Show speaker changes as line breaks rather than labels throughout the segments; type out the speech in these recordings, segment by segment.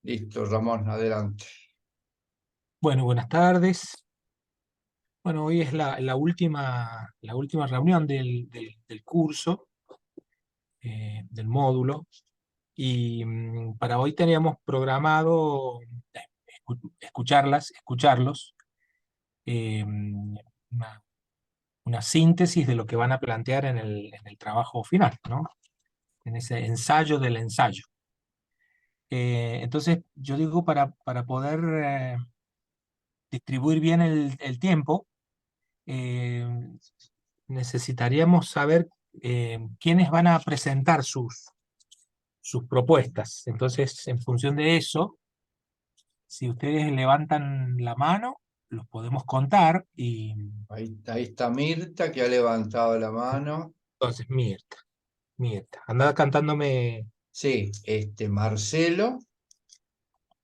Listo, Ramón, adelante.
Bueno, buenas tardes. Bueno, hoy es la última reunión del curso, del módulo, y para hoy teníamos programado escucharlos, una, una síntesis de lo que van a plantear en el trabajo final, ¿no? En ese ensayo del ensayo. Entonces, yo digo, para poder distribuir bien el tiempo, eh, necesitaríamos saber quiénes van a presentar sus propuestas. Entonces, en función de eso, si ustedes levantan la mano, los podemos contar y
Ahí está Mirta, que ha levantado la mano.
entonces, Mirta, anda cantándome
Sí, Marcelo,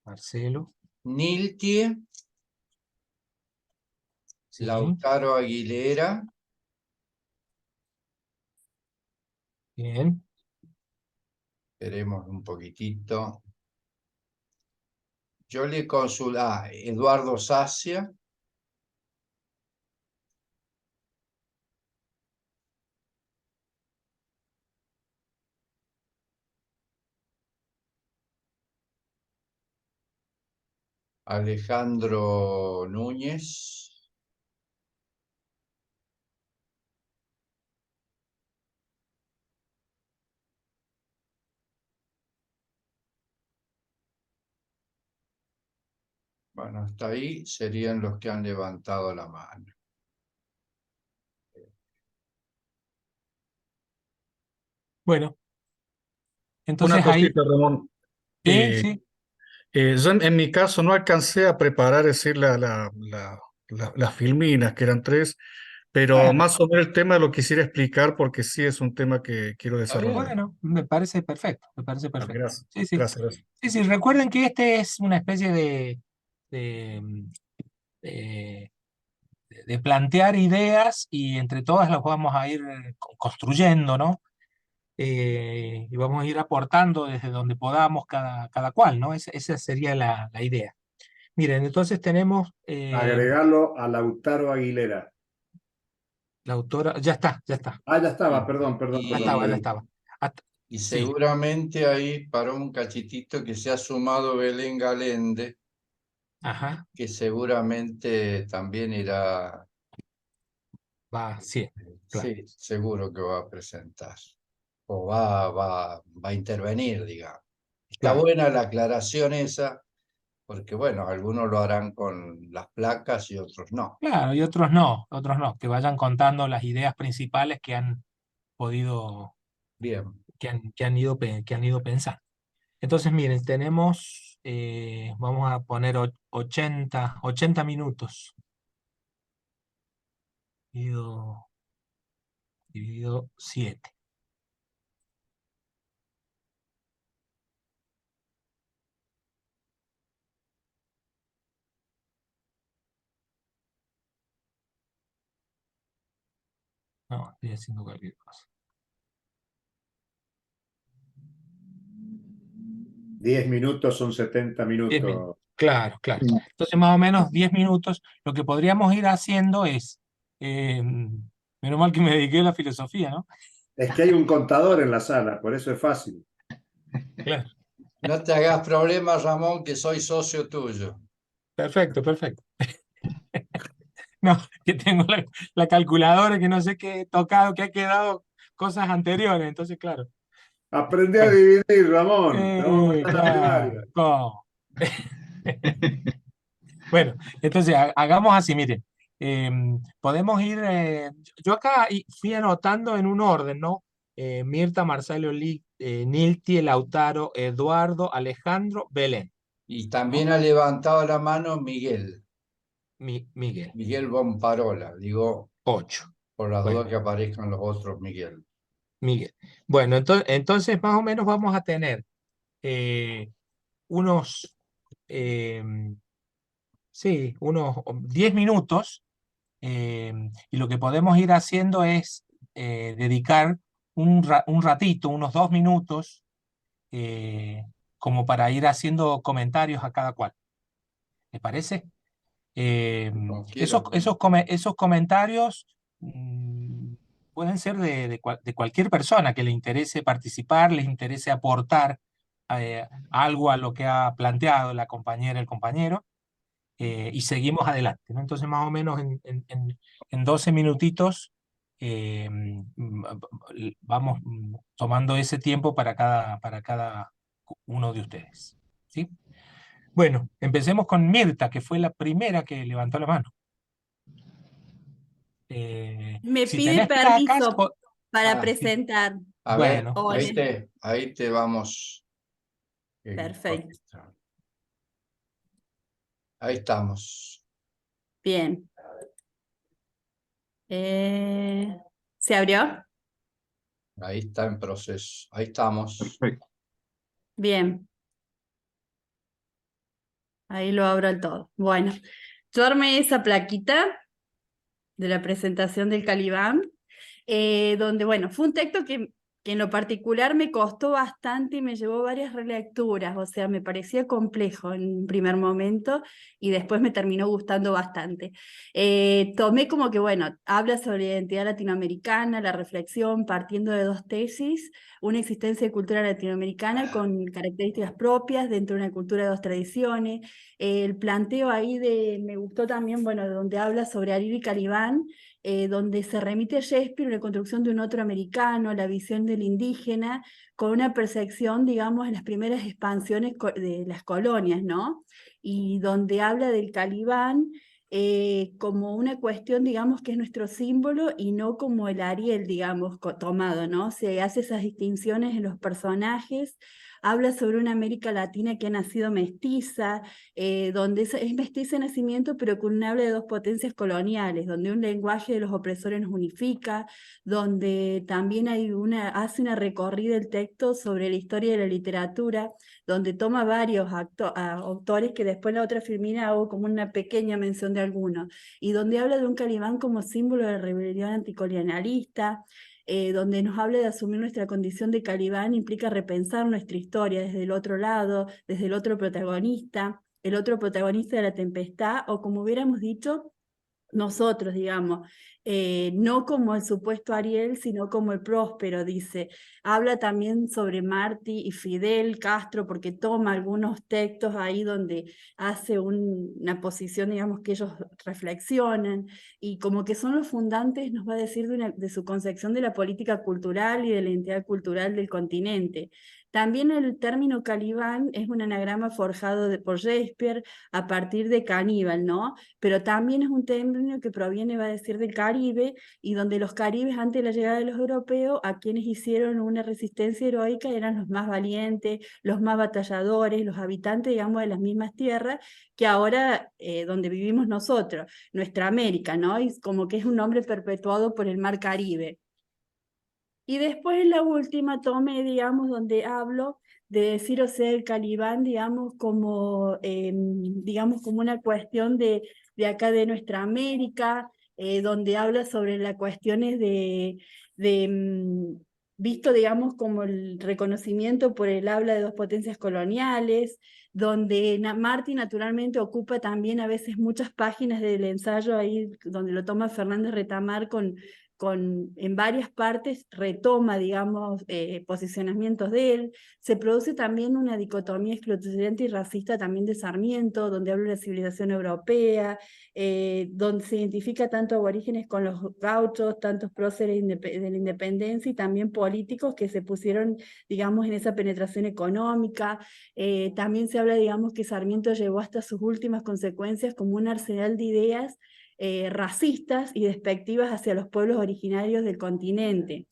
Marcelo,
Niltie,
sí,
Lautaro Aguilera,
bien,
esperemos un poquitito. Yo le consulto, Eduardo Sacia, Alejandro Núñez, bueno, hasta ahí serían los que han levantado la mano.
bueno,
Una
entonces ahí,
cosita, Ramón.
sí,
Eh,
sí,
yo en mi caso no alcancé a preparar, es decir, las filminas, que eran tres, pero
bueno,
más o menos el tema lo quisiera explicar porque sí es un tema que quiero
¿Está bien?
desarrollar.
bueno, me parece perfecto, me parece
Ah,
perfecto.
gracias,
Sí, sí,
gracias, gracias.
sí, sí, recuerden que este es una especie de, de de plantear ideas y entre todas las vamos a ir construyendo, ¿no? Y vamos a ir aportando desde donde podamos cada cual, ¿no? Esa sería la idea. Miren, entonces tenemos
Agregarlo a Lautaro Aguilera.
la autora, ya está, ya está,
Ah, ya estaba,
Bien.
perdón, perdón,
ya
perdón,
estaba, ya
perdón.
estaba.
Y
Sí,
seguramente ahí para un cachitito que se ha sumado Belén Galende,
ajá,
que seguramente también irá,
va, sí, claro,
sí, seguro que va a presentar o va a intervenir, digamos. Está
claro.
buena la aclaración esa, porque bueno, algunos lo harán con las placas y otros no.
Claro, y otros no, que vayan contando las ideas principales que han podido,
Bien,
que han ido pensando. Entonces, miren, tenemos, vamos a poner 80 minutos dividido, dividido 7. No, estoy haciendo cualquier cosa.
10 minutos son 70
10 minutos.
minutos.
Claro, claro. Entonces, más o menos 10 minutos. Lo que podríamos ir haciendo es, menos mal que me dediqué a la filosofía, ¿no?
Es que hay un contador en la sala, por eso es fácil.
Claro.
no te hagas problemas, Ramón, que soy socio tuyo.
Perfecto, perfecto. No, que tengo la calculadora que no sé qué he tocado, que ha quedado cosas anteriores. Entonces, claro.
Aprendí a
Bueno,
dividir, Ramón. Te vamos a mandar a la
claro,
primaria.
¿cómo? Bueno, entonces hagamos así, miren. Podemos ir, yo acá fui anotando en un orden, ¿no? Mirta, Marcelo, Nilti, Lautaro, Eduardo, Alejandro, Belén,
Y
¿no?
también ha levantado la mano Miguel,
Miguel,
Miguel Bomparola, digo,
8.
por las
Bueno,
dudas que aparezcan los otros Miguel.
Miguel. Bueno, entonces más o menos vamos a tener eh, unos, em, sí, unos 10 minutos. Y lo que podemos ir haciendo es dedicar un ratito, unos 2 minutos, eh, como para ir haciendo comentarios a cada cual. ¿Les parece?
Como quieran.
Esos comentarios pueden ser de cualquier persona que le interese participar, les interese aportar algo a lo que ha planteado la compañera, el compañero, y seguimos adelante, ¿no? Entonces, más o menos en 12 minutitos vamos tomando ese tiempo para cada uno de ustedes, ¿sí? Bueno, empecemos con Mirta, que fue la primera que levantó la mano.
Me
Si
pide
tenés placas,
permiso para
Ah, sí.
presentar.
A ver,
bueno,
Hola.
ahí te vamos.
Perfecto.
Ahí estamos.
Bien. ¿Se abrió?
Ahí está en proceso. Ahí estamos.
Perfecto.
Bien. Ahí lo abro al todo. Bueno, yo armé esa plaquita de la presentación del Calibán, donde, bueno, fue un texto que en lo particular me costó bastante y me llevó varias relecturas, o sea, me parecía complejo en un primer momento y después me terminó gustando bastante. Tomé como que, bueno, habla sobre la identidad latinoamericana, la reflexión partiendo de dos tesis, una existencia de cultura latinoamericana con características propias dentro de una cultura de dos tradiciones, el planteo ahí me gustó también, bueno, donde habla sobre Ariel y Calibán, donde se remite a Shakespeare, la construcción de un otro americano, la visión del indígena, con una percepción, digamos, en las primeras expansiones de las colonias, ¿no? Y donde habla del Calibán como una cuestión, digamos, que es nuestro símbolo y no como el Ariel, digamos, tomado, ¿no? Se hace esas distinciones en los personajes, habla sobre una América Latina que ha nacido mestiza, donde es mestiza de nacimiento, pero con un habla de dos potencias coloniales, donde un lenguaje de los opresores nos unifica, donde también hace una recorrida del texto sobre la historia de la literatura, donde toma varios autores que después en la otra filmina hago como una pequeña mención de algunos, y donde habla de un Calibán como símbolo de la rebelión anticolonialista, donde nos habla de asumir nuestra condición de Calibán implica repensar nuestra historia desde el otro lado, desde el otro protagonista de la tempestad, o como hubiéramos dicho, nosotros, digamos, no como el supuesto Ariel, sino como el próspero, dice. Habla también sobre Martí y Fidel Castro, porque toma algunos textos ahí donde hace una posición, digamos, que ellos reflexionan, y como que son los fundantes, nos va a decir de su concepción de la política cultural y de la identidad cultural del continente. También el término Calibán es un anagrama forjado por Shakespeare a partir de caníbal, ¿no? Pero también es un término que proviene, va a decir, del Caribe, y donde los caribes, antes de la llegada de los europeos, a quienes hicieron una resistencia heroica, eran los más valientes, los más batalladores, los habitantes, digamos, de las mismas tierras, que ahora donde vivimos nosotros, nuestra América, ¿no? Y como que es un nombre perpetuado por el mar Caribe. Y después en la última tomé, digamos, donde hablo de decir, o sea, el Calibán, digamos, como una cuestión de acá de nuestra América, donde habla sobre las cuestiones visto, digamos, como el reconocimiento por el habla de dos potencias coloniales, donde Martí naturalmente ocupa también a veces muchas páginas del ensayo ahí, donde lo toma Fernández Retamar en varias partes retoma, digamos, posicionamientos de él. Se produce también una dicotomía excluyente y racista también de Sarmiento, donde habla de la civilización europea, donde se identifica tanto aborígenes con los gauchos, tantos próceres de la independencia y también políticos que se pusieron, digamos, en esa penetración económica. También se habla, digamos, que Sarmiento llevó hasta sus últimas consecuencias como un arsenal de ideas racistas y despectivas hacia los pueblos originarios del continente.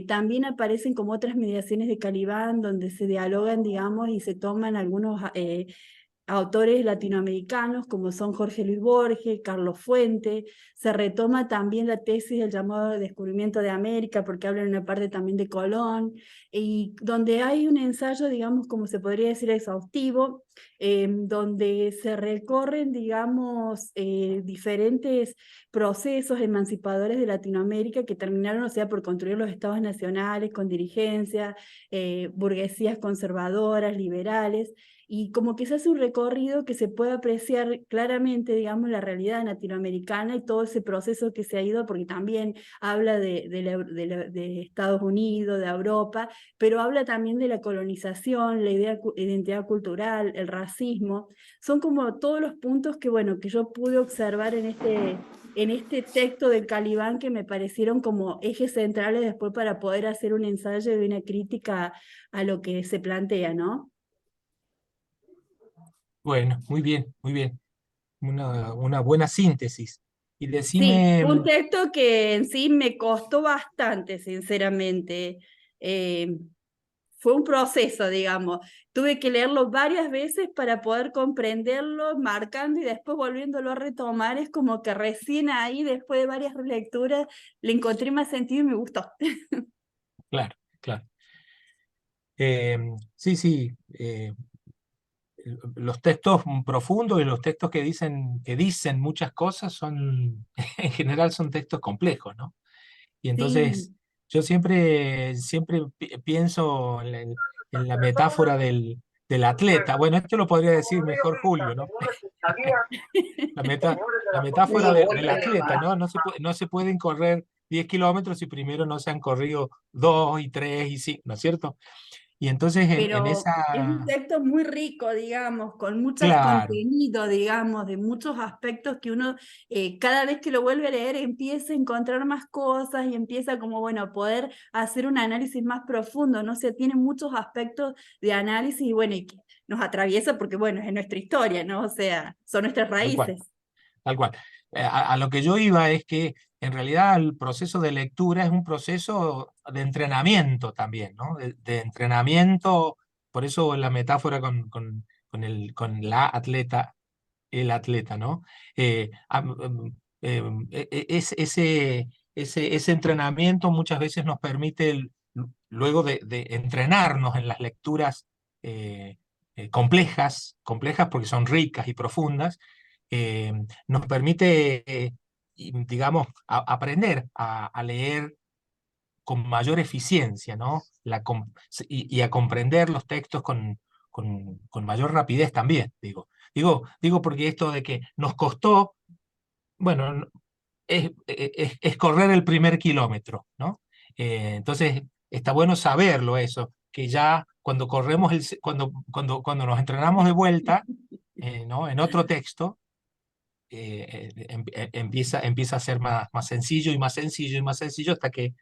También aparecen como otras mediaciones de Calibán, donde se dialogan, digamos, y se toman algunos autores latinoamericanos como son Jorge Luis Borges, Carlos Fuente. Se retoma también la tesis del llamado descubrimiento de América, porque habla en una parte también de Colón, y donde hay un ensayo, digamos, como se podría decir, exhaustivo, donde se recorren, digamos, diferentes procesos emancipadores de Latinoamérica que terminaron, o sea, por construir los estados nacionales con dirigencias, burguesías conservadoras, liberales, y como que se hace un recorrido que se puede apreciar claramente, digamos, la realidad latinoamericana y todo ese proceso que se ha ido, porque también habla de Estados Unidos, de Europa, pero habla también de la colonización, la identidad cultural, el racismo. Son como todos los puntos que, bueno, que yo pude observar en este texto del Calibán, que me parecieron como ejes centrales después para poder hacer un ensayo y una crítica a lo que se plantea, ¿no?
Bueno, muy bien, muy bien. Una buena síntesis. Y
Sí,
decime,
un texto que en sí me costó bastante, sinceramente. Fue un proceso, digamos. Tuve que leerlo varias veces para poder comprenderlo, marcando y después volviéndolo a retomar. Es como que recién ahí, después de varias relecturas, le encontré más sentido y me gustó.
claro, claro. Sí, sí, los textos profundos y los textos que dicen muchas cosas son, en general son textos complejos, ¿no? Y entonces
Sí,
yo siempre pienso en la metáfora del atleta. Bueno, esto lo podría decir mejor Julio, ¿no? La, meta, la metáfora del atleta, ¿no? No se pueden correr 10 kilómetros si primero no se han corrido 2 y 3 y 5, ¿no es cierto? Y entonces en
pero es un
esa,
texto muy rico, digamos, con mucho
claro,
contenido, digamos, de muchos aspectos que uno cada vez que lo vuelve a leer empieza a encontrar más cosas y empieza como, bueno, a poder hacer un análisis más profundo, ¿no? O sea, tiene muchos aspectos de análisis y bueno, y que nos atraviesa porque, bueno, es nuestra historia, ¿no? O sea, son nuestras
tal cual.
raíces.
Tal cual. A lo que yo iba es que en realidad el proceso de lectura es un proceso de entrenamiento también, ¿no? De entrenamiento, por eso la metáfora con la atleta, el atleta, ¿no? Ese entrenamiento muchas veces nos permite, luego de entrenarnos en las lecturas complejas porque son ricas y profundas, nos permite, digamos, aprender a leer con mayor eficiencia, ¿no? Y a comprender los textos con mayor rapidez también, digo. Digo porque esto de que nos costó, bueno, es correr el primer kilómetro, ¿no? Entonces, está bueno saberlo eso, que ya cuando corremos, cuando nos entrenamos de vuelta, ¿no? En otro texto, empieza a ser más sencillo y más sencillo y más sencillo hasta que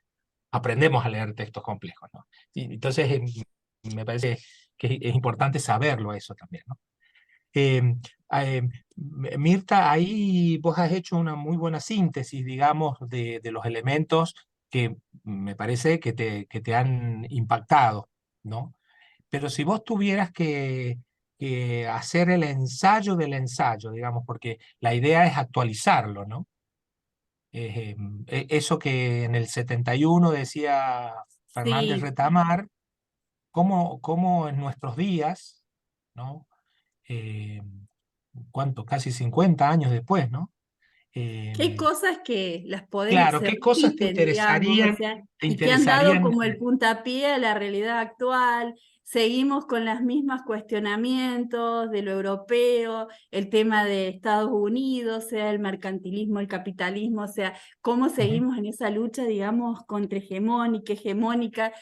aprendemos a leer textos complejos, ¿no? Y entonces, me parece que es importante saberlo eso también, ¿no? Eh, Mirta, ahí vos has hecho una muy buena síntesis, digamos, de los elementos que me parece que te han impactado, ¿no? Pero si vos tuvieras que hacer el ensayo del ensayo, digamos, porque la idea es actualizarlo, ¿no? Eso que en el 71 decía Fernández
Sí.
Retamar, cómo en nuestros días, ¿no? Eh, ¿Cuánto? Casi 50 años después, ¿no?
Que hay
Eh,
cosas que
claro,
se
¿qué cosas
repiten, digamos, o sea,
te
y que han dado
interesarían?
como el puntapié a la realidad actual. Seguimos con los mismos cuestionamientos de lo europeo, el tema de Estados Unidos, o sea, el mercantilismo, el capitalismo, o sea, cómo
Ujú,
seguimos en esa lucha, digamos, contrahegemónica, hegemónica,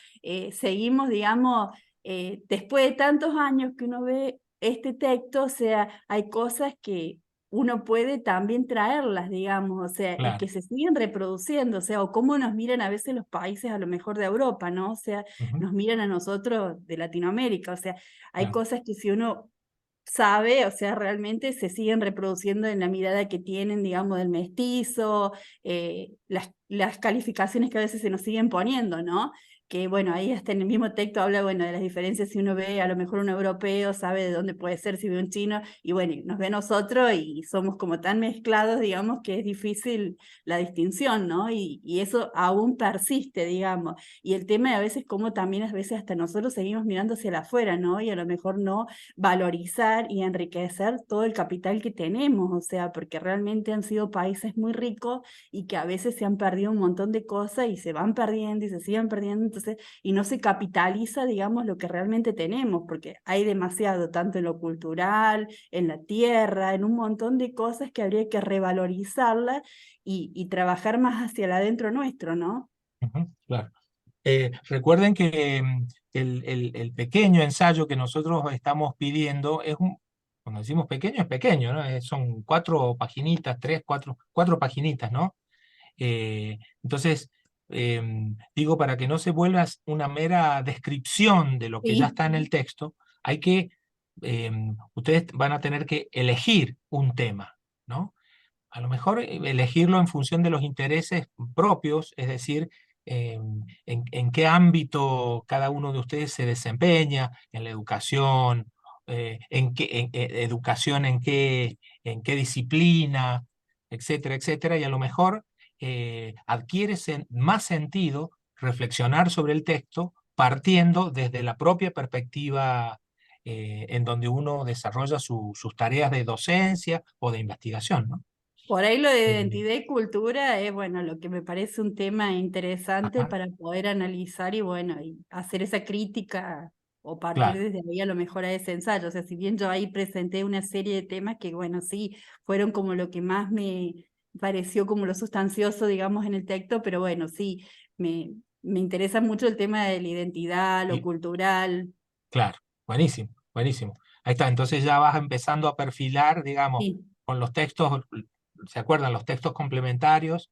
seguimos, digamos, después de tantos años que uno ve este texto, o sea, hay cosas que uno puede también traerlas, digamos, o sea, y
claro.
que se siguen reproduciendo, o sea, o cómo nos miran a veces los países a lo mejor de Europa, ¿no? O sea,
Ujú,
nos miran a nosotros de Latinoamérica, o sea, hay
claro.
cosas que si uno sabe, o sea, realmente se siguen reproduciendo en la mirada que tienen, digamos, del mestizo, las calificaciones que a veces se nos siguen poniendo, ¿no? que bueno, ahí hasta en el mismo texto habla, bueno, de las diferencias si uno ve, a lo mejor un europeo sabe de dónde puede ser si ve un chino, y bueno, y nos ve a nosotros y somos como tan mezclados, digamos, que es difícil la distinción, ¿no? Y eso aún persiste, digamos. Y el tema de a veces como también a veces hasta nosotros seguimos mirando hacia afuera, ¿no? Y a lo mejor no valorizar y enriquecer todo el capital que tenemos, o sea, porque realmente han sido países muy ricos y que a veces se han perdido un montón de cosas y se van perdiendo y se siguen perdiendo, entonces, y no se capitaliza, digamos, lo que realmente tenemos, porque hay demasiado, tanto en lo cultural, en la tierra, en un montón de cosas que habría que revalorizarlas y trabajar más hacia el adentro nuestro, ¿no?
Ujú, claro. Recuerden que el pequeño ensayo que nosotros estamos pidiendo es cuando decimos pequeño, es pequeño, ¿no? Son 4 paginitas, 4 paginitas, ¿no? Entonces, digo, para que no se vuelva una mera descripción de lo que ya
Sí.
está en el texto, hay que, ustedes van a tener que elegir un tema, ¿no? A lo mejor elegirlo en función de los intereses propios, es decir, en qué ámbito cada uno de ustedes se desempeña, en la educación, educación en qué disciplina, etcétera, etcétera, y a lo mejor adquiere más sentido reflexionar sobre el texto partiendo desde la propia perspectiva en donde uno desarrolla sus tareas de docencia o de investigación, ¿no?
Por ahí lo de
Eh,
identidad y cultura es, bueno, lo que me parece un tema interesante
ajá,
para poder analizar y, bueno, y hacer esa crítica o partir
claro,
desde ahí a lo mejor a ese ensayo. O sea, si bien yo ahí presenté una serie de temas que, bueno, sí, fueron como lo que más me pareció como lo sustancioso, digamos, en el texto, pero bueno, sí, me interesa mucho el tema de la identidad, lo
y,
cultural.
claro, buenísimo, buenísimo. Ahí está, entonces ya vas empezando a perfilar, digamos,
Sí,
con los textos, ¿se acuerdan? Los textos complementarios,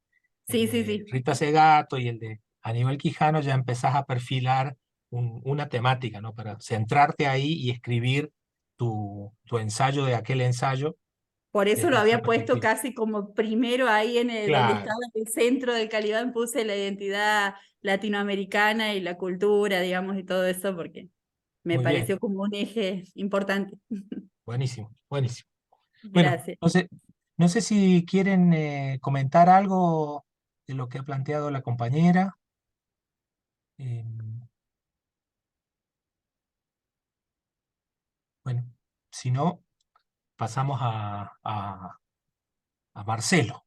el
sí, sí,
de
sí.
Rita Segato y el de Aníbal Quijano, ya empezás a perfilar una temática, ¿no? Para centrarte ahí y escribir tu ensayo de aquel ensayo
Por eso lo
desde esa
había puesto
perspectiva.
casi como primero ahí en donde
Claro,
estaba el centro del Calibán, puse la identidad latinoamericana y la cultura, digamos, y todo eso, porque me
muy bien,
pareció como un eje importante.
buenísimo, buenísimo. Bueno,
Gracias.
entonces, no sé si quieren comentar algo de lo que ha planteado la compañera. Eh, bueno, si no, pasamos a Marcelo,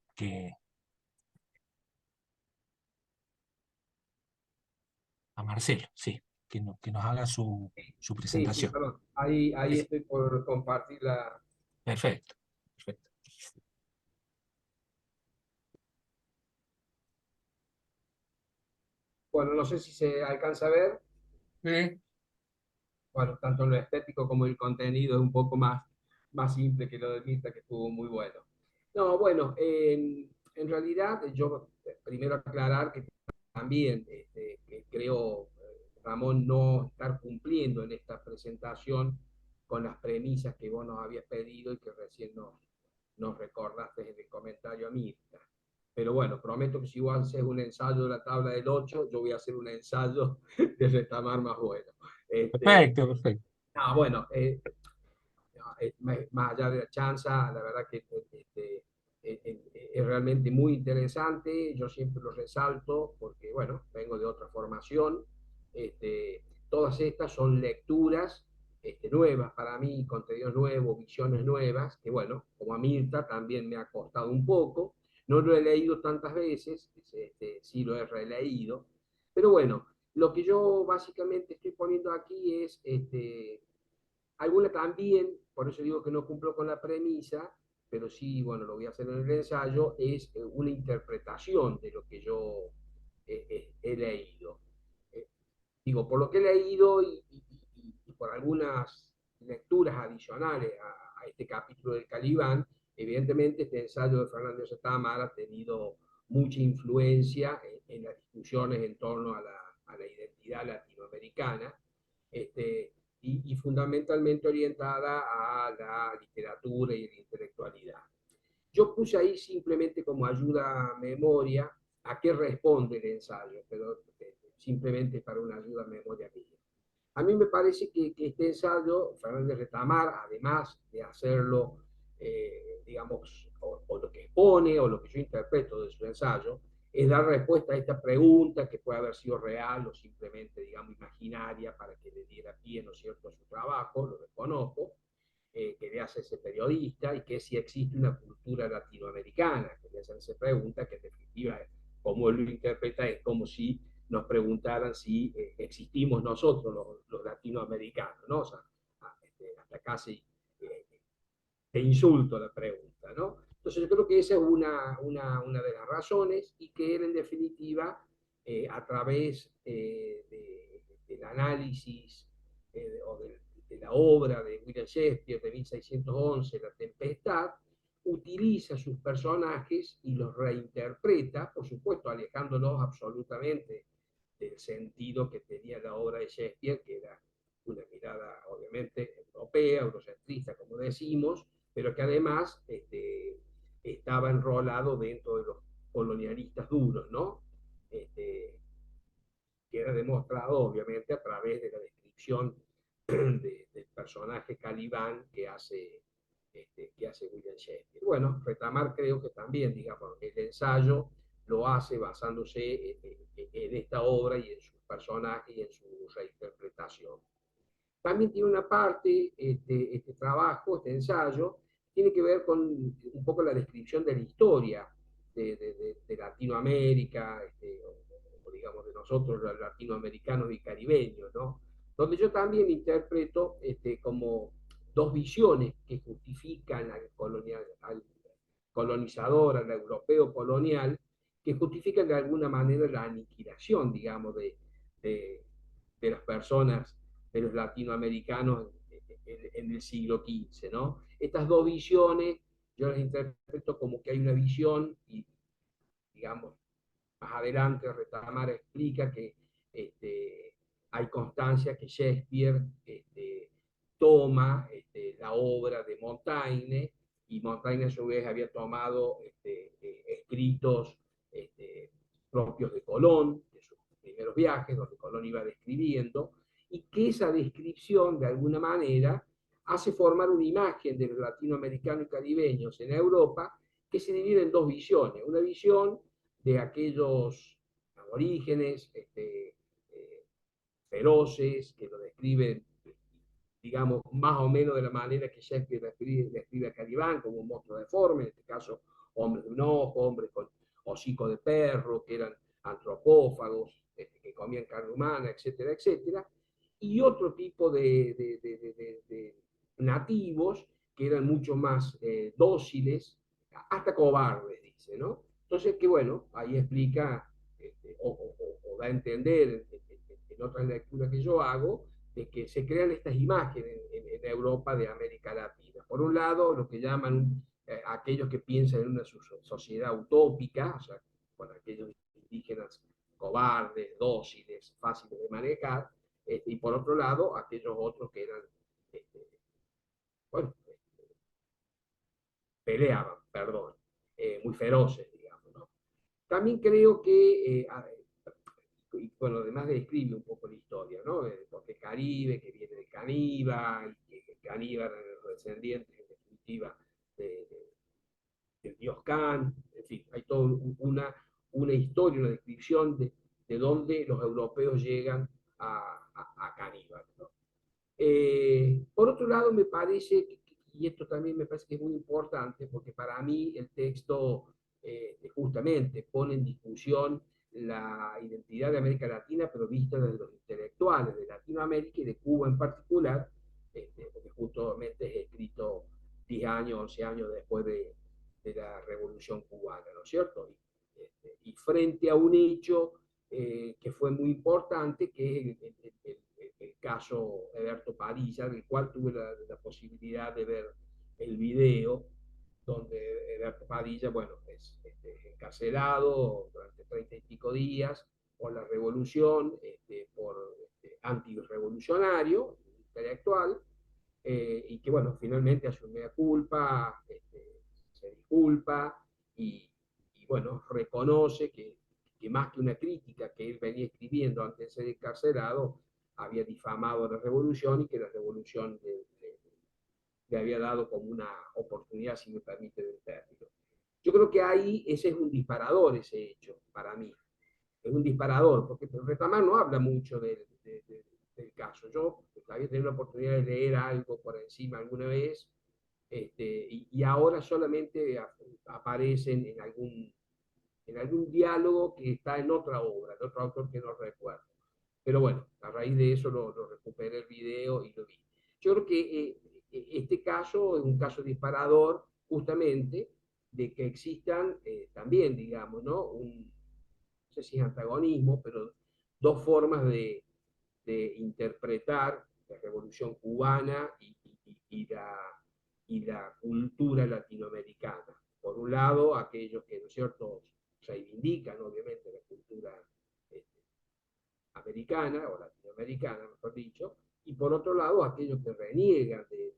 a Marcelo, sí, que nos haga su
Sí, sí,
presentación.
perdón. Ahí
Es-
estoy por compartir la...
Perfecto, perfecto.
Bueno, no sé si se alcanza a ver.
Sí.
Bueno, tanto lo estético como el contenido es un poco más simple que lo de Mirta, que estuvo muy bueno. No, bueno, en realidad yo primero aclarar que también que creo, Ramón, no estar cumpliendo en esta presentación con las premisas que vos nos habías pedido y que recién nos recordaste en el comentario a Mirta. Pero bueno, prometo que si vos haces un ensayo de la tabla del 8, yo voy a hacer un ensayo de retamar más bueno. Este,
Perfecto, perfecto.
bueno, más allá de la chanza, la verdad que es realmente muy interesante. Yo siempre lo resalto porque, bueno, vengo de otra formación. Todas estas son lecturas nuevas para mí, contenidos nuevos, visiones nuevas, que, bueno, como a Mirta también me ha costado un poco. No lo he leído tantas veces, sí lo he releído, pero bueno, lo que yo básicamente estoy poniendo aquí es alguna también, por eso digo que no cumplo con la premisa, pero sí, bueno, lo voy a hacer en el ensayo, es una interpretación de lo que yo he leído. Eh, Digo, por lo que he leído y por algunas lecturas adicionales a este capítulo del Calibán, evidentemente este ensayo de Fernando Zatamar ha tenido mucha influencia en las discusiones en torno a la identidad latinoamericana. Este, y fundamentalmente orientada a la literatura y la intelectualidad. Yo puse ahí simplemente como ayuda a memoria a qué responde el ensayo, pero simplemente para una ayuda a memoria mía. A mí me parece que este ensayo, Fernández Retamar, además de hacerlo, digamos, o lo que expone, o lo que yo interpreto de su ensayo, es dar respuesta a esta pregunta que puede haber sido real o simplemente, digamos, imaginaria para que le diera pie, ¿no es cierto?, a su trabajo, lo reconozco, que le hace ese periodista, y que si existe una cultura latinoamericana, que le hacen esa pregunta, que en definitiva, como él lo interpreta, es como si nos preguntaran si existimos nosotros los latinoamericanos, ¿no? O sea, hasta casi te insulto la pregunta, ¿no? Entonces yo creo que esa es una de las razones, y que él en definitiva, a través del análisis o de la obra de William Shakespeare de 1611, La Tempestad, utiliza sus personajes y los reinterpreta, por supuesto alejándolos absolutamente del sentido que tenía la obra de Shakespeare, que era una mirada obviamente europea, eurocentrista, como decimos, pero que además estaba enrolado dentro de los colonialistas duros, ¿no? Que era demostrado obviamente a través de la descripción del personaje Caliban que hace William Shakespeare. Bueno, Retamar creo que también, digamos, el ensayo lo hace basándose en esta obra y en sus personajes y en su reinterpretación. También tiene una parte, este trabajo, este ensayo, tiene que ver con un poco la descripción de la historia de Latinoamérica, o digamos de nosotros los latinoamericanos y caribeños, ¿no? Donde yo también interpreto como dos visiones que justifican al colonizador, al europeo colonial, que justifican de alguna manera la aniquilación, digamos, de las personas, de los latinoamericanos en el siglo XV, ¿no? Estas dos visiones yo las interpreto como que hay una visión, y digamos, más adelante Retamar explica que hay constancia que Shakespeare toma la obra de Montaigne, y Montaigne a su vez había tomado escritos propios de Colón, de sus primeros viajes, donde Colón iba describiendo, y que esa descripción de alguna manera hace formar una imagen de los latinoamericanos y caribeños en Europa, que se divide en dos visiones. Una visión de aquellos aborígenes feroces, que lo describen, digamos, más o menos de la manera que Shakespeare describe a Calibán, como un monstruo deforme, en este caso, hombres de un ojo, hombres con hocico de perro, que eran antropófagos, que comían carne humana, etcétera, etcétera, y otro tipo de nativos que eran mucho más dóciles, hasta cobardes, dice, ¿no? Entonces, que bueno, ahí explica, o da a entender en otras lecturas que yo hago, de que se crean estas imágenes en Europa de América Latina. Por un lado, lo que llaman aquellos que piensan en una sociedad utópica, o sea, con aquellos indígenas cobardes, dóciles, fáciles de manejar, y por otro lado, aquellos otros que eran, bueno, peleaban, perdón, muy feroces, digamos, ¿no? También creo que, y bueno, además describe un poco la historia, ¿no? Porque Caribe, que viene de Caníbal, y que Caníbal era el descendiente, en definitiva, del dios Can, en fin, hay toda una historia, una descripción de dónde los europeos llegan a Caníbal, ¿no? Por otro lado, me parece, y esto también me parece que es muy importante, porque para mí el texto justamente pone en discusión la identidad de América Latina, pero vista desde los intelectuales de Latinoamérica y de Cuba en particular, porque justamente es escrito 10 años, 11 años después de la Revolución Cubana, ¿no es cierto? Y frente a un hecho que fue muy importante, que es el caso Eberto Padilla, del cual tuve la posibilidad de ver el video, donde Eberto Padilla, bueno, es encarcelado durante 30 y pico días por la revolución, por antirrevolucionario, intelectual, y que, bueno, finalmente asume culpa, se disculpa, y bueno, reconoce que que más que una crítica que él venía escribiendo antes de ser encarcelado, había difamado la revolución y que la revolución le había dado como una oportunidad, si me permite el término. Yo creo que ahí ese es un disparador, ese hecho, para mí. Es un disparador, porque Retamar no habla mucho del caso. Yo había tenido la oportunidad de leer algo por encima alguna vez, y ahora solamente aparecen en algún diálogo que está en otra obra, de otro autor que no recuerdo. Pero bueno, a raíz de eso lo recuperé el video y lo vi. Yo creo que este caso es un caso disparador justamente de que existan también, digamos, ¿no? No sé si es antagonismo, pero dos formas de interpretar la revolución cubana y la cultura latinoamericana. Por un lado, aquellos que, ¿no es cierto?, reivindican obviamente la cultura americana o latinoamericana, mejor dicho, y por otro lado, aquellos que reniegan de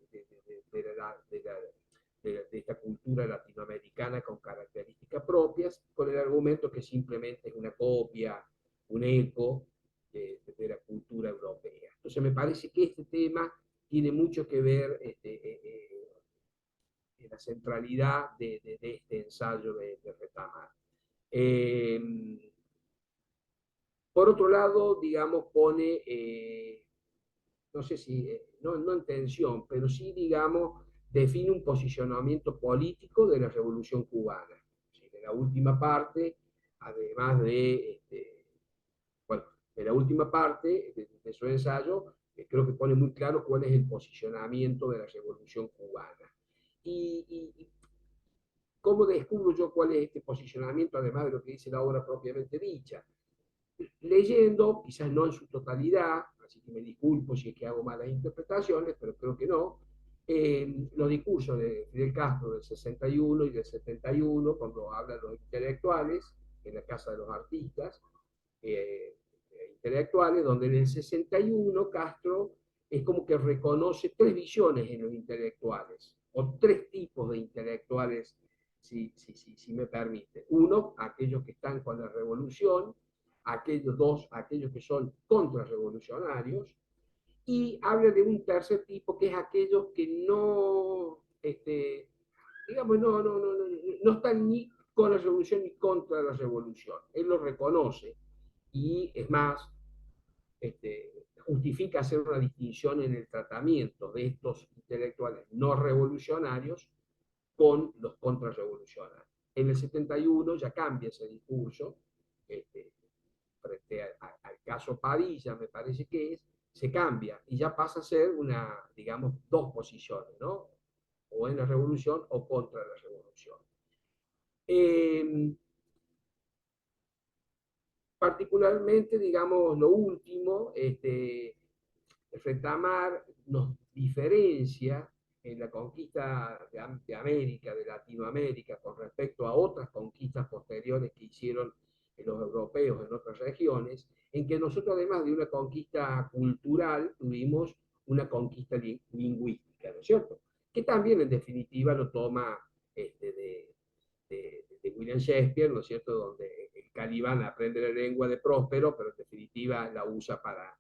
esta cultura latinoamericana con características propias, con el argumento que simplemente es una copia, un eco de la cultura europea. Entonces me parece que este tema tiene mucho que ver en la centralidad de este ensayo de Retamar. Por otro lado, digamos, pone, no sé si, no en tensión, pero sí, digamos, define un posicionamiento político de la Revolución Cubana. En la última parte, además bueno, en la última parte de su ensayo, creo que pone muy claro cuál es el posicionamiento de la Revolución Cubana. Y ¿cómo descubro yo cuál es este posicionamiento, además de lo que dice la obra propiamente dicha? Leyendo, quizás no en su totalidad, así que me disculpo si es que hago malas interpretaciones, pero creo que no, los discursos de Fidel Castro del 61 y del 71, cuando hablan los intelectuales, en la Casa de los Artistas, intelectuales, donde en el 61 Castro es como que reconoce tres visiones en los intelectuales, o tres tipos de intelectuales, si me permite. Uno, aquellos que están con la revolución, aquellos que son contrarrevolucionarios, y habla de un tercer tipo que es aquellos que no, digamos, no están ni con la revolución ni contra la revolución. Él lo reconoce y es más, justifica hacer una distinción en el tratamiento de estos intelectuales no revolucionarios con los contrarrevolucionarios. En el 71 ya cambia ese discurso, frente al caso Padilla, me parece que se cambia y ya pasa a ser digamos, dos posiciones, ¿no? O en la revolución o contra la revolución. Particularmente, digamos, lo último, Retamar nos diferencia en la conquista de América, de Latinoamérica, con respecto a otras conquistas posteriores que hicieron los europeos en otras regiones, en que nosotros, además de una conquista cultural, tuvimos una conquista lingüística, ¿no es cierto? Que también, en definitiva, lo toma de William Shakespeare, ¿no es cierto?, donde el Calibán aprende la lengua de Próspero, pero en definitiva la usa para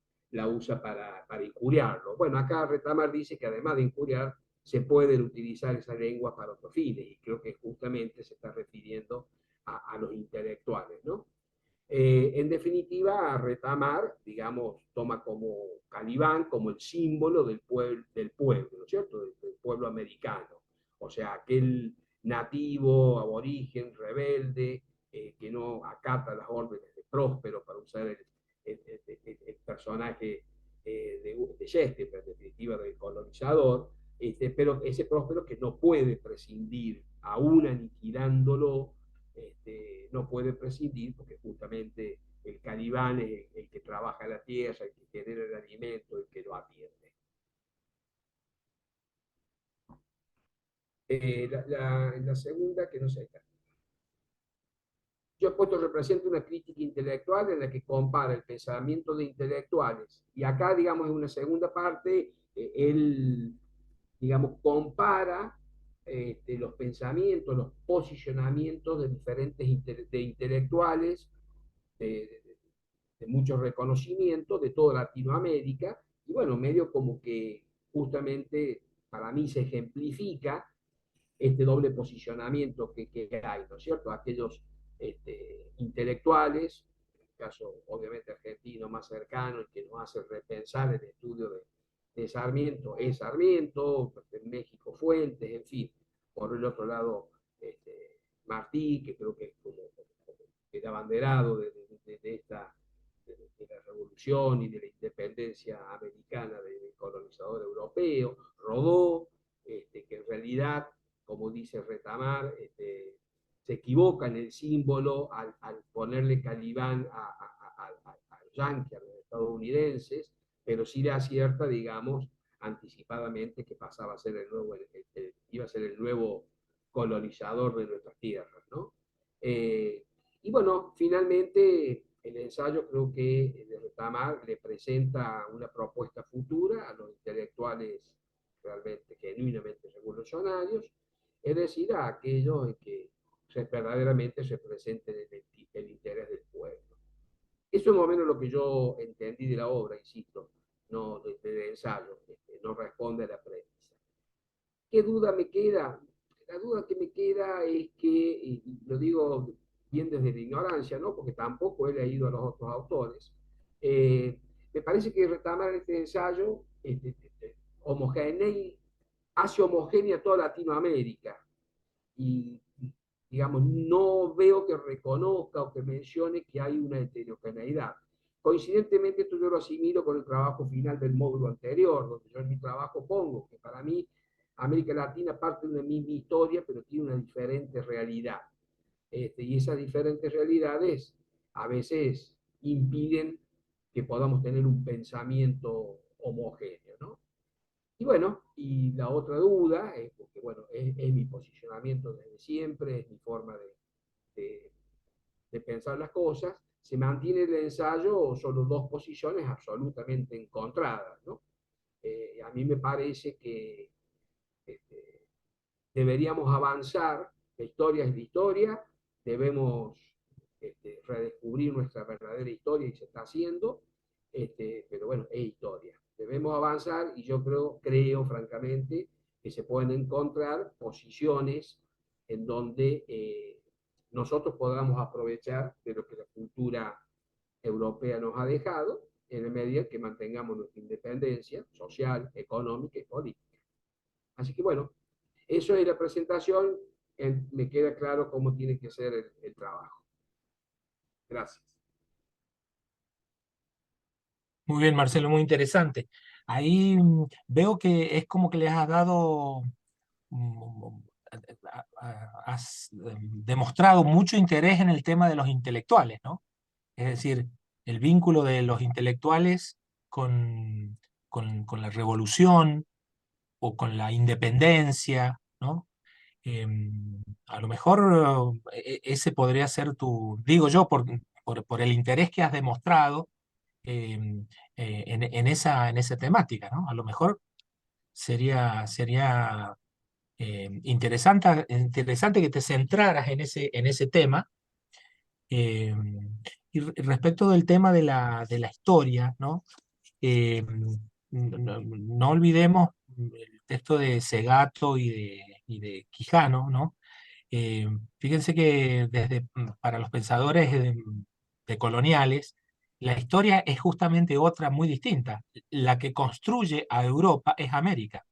injuriarlo. Bueno, acá Retamar dice que además de injuriar, se pueden utilizar esa lengua para otros fines, y creo que justamente se está refiriendo a los intelectuales, ¿no? En definitiva, Retamar, digamos, toma como Calibán como el símbolo del pueblo, ¿no es cierto?, del pueblo americano. O sea, aquel nativo, aborigen, rebelde, que no acata las órdenes de Próspero, para usar el personaje de Shakespeare, en definitiva del colonizador, pero ese Próspero que no puede prescindir, aún aniquilándolo, no puede prescindir, porque justamente el Calibán es el que trabaja la tierra, el que genera el alimento, el que lo atiende. La segunda, que no sé, yo he puesto representa una crítica intelectual en la que compara el pensamiento de intelectuales. Y acá, digamos, en una segunda parte, él, digamos, compara los pensamientos, los posicionamientos de diferentes de intelectuales de, de mucho reconocimiento de toda Latinoamérica, y bueno, medio como que justamente para mí se ejemplifica este doble posicionamiento que hay, ¿no es cierto? Aquellos intelectuales, en el caso obviamente argentino más cercano, y que nos hace repensar el estudio de Sarmiento, es Sarmiento, en México Fuentes, en fin. Por el otro lado, Martí, que creo que es como el abanderado de esta de la revolución y de la independencia americana del colonizador europeo, Rodó, que en realidad, como dice Retamar, se equivoca en el símbolo al ponerle Calibán a los yanquis, a los estadounidenses, pero sí le acierta, digamos, anticipadamente que pasaba a ser el nuevo, iba a ser el nuevo colonizador de nuestras tierras, ¿no? Y bueno, finalmente el ensayo creo que de Retamar le presenta una propuesta futura a los intelectuales realmente, genuinamente revolucionarios, es decir, a aquellos en que verdaderamente se presente el interés del pueblo. Eso es más o menos lo que yo entendí de la obra, insisto, no del ensayo, no responde a la premisa. ¿Qué duda me queda? La duda que me queda es que, y lo digo bien desde la ignorancia, ¿no? Porque tampoco he leído a los otros autores, me parece que Retamar este ensayo hace homogénea toda Latinoamérica y, digamos, no veo que reconozca o que mencione que hay una heterogeneidad. Coincidentemente, esto yo lo asimilo con el trabajo final del módulo anterior, donde yo en mi trabajo pongo que para mí América Latina parte de una misma historia, pero tiene una diferente realidad. Y esas diferentes realidades a veces impiden que podamos tener un pensamiento homogéneo, ¿no? Y bueno, y la otra duda, porque bueno, es mi posicionamiento desde siempre, es mi forma de pensar las cosas, se mantiene el ensayo solo dos posiciones absolutamente encontradas, ¿no? A mí me parece que deberíamos avanzar, la historia es la historia, debemos redescubrir nuestra verdadera historia y se está haciendo, pero bueno, es historia. Debemos avanzar y yo creo francamente que se pueden encontrar posiciones en donde nosotros podamos aprovechar de lo que la cultura europea nos ha dejado, en la medida que mantengamos nuestra independencia social, económica y política. Así que bueno, eso es la presentación, me queda claro cómo tiene que ser el trabajo. Gracias.
Muy bien, Marcelo, muy interesante. Ahí veo que es como que les has dado, has demostrado mucho interés en el tema de los intelectuales, ¿no? Es decir, el vínculo de los intelectuales con la revolución o con la independencia, ¿no? A lo mejor ese podría ser tu, digo yo, por el interés que has demostrado en esa temática, ¿no? A lo mejor sería interesante que te centraras en ese tema. Y respecto del tema de la historia, ¿no? No olvidemos el texto de Segato y de Quijano, ¿no? Fíjense que para los pensadores de coloniales, la historia es justamente otra muy distinta. La que construye a Europa es América,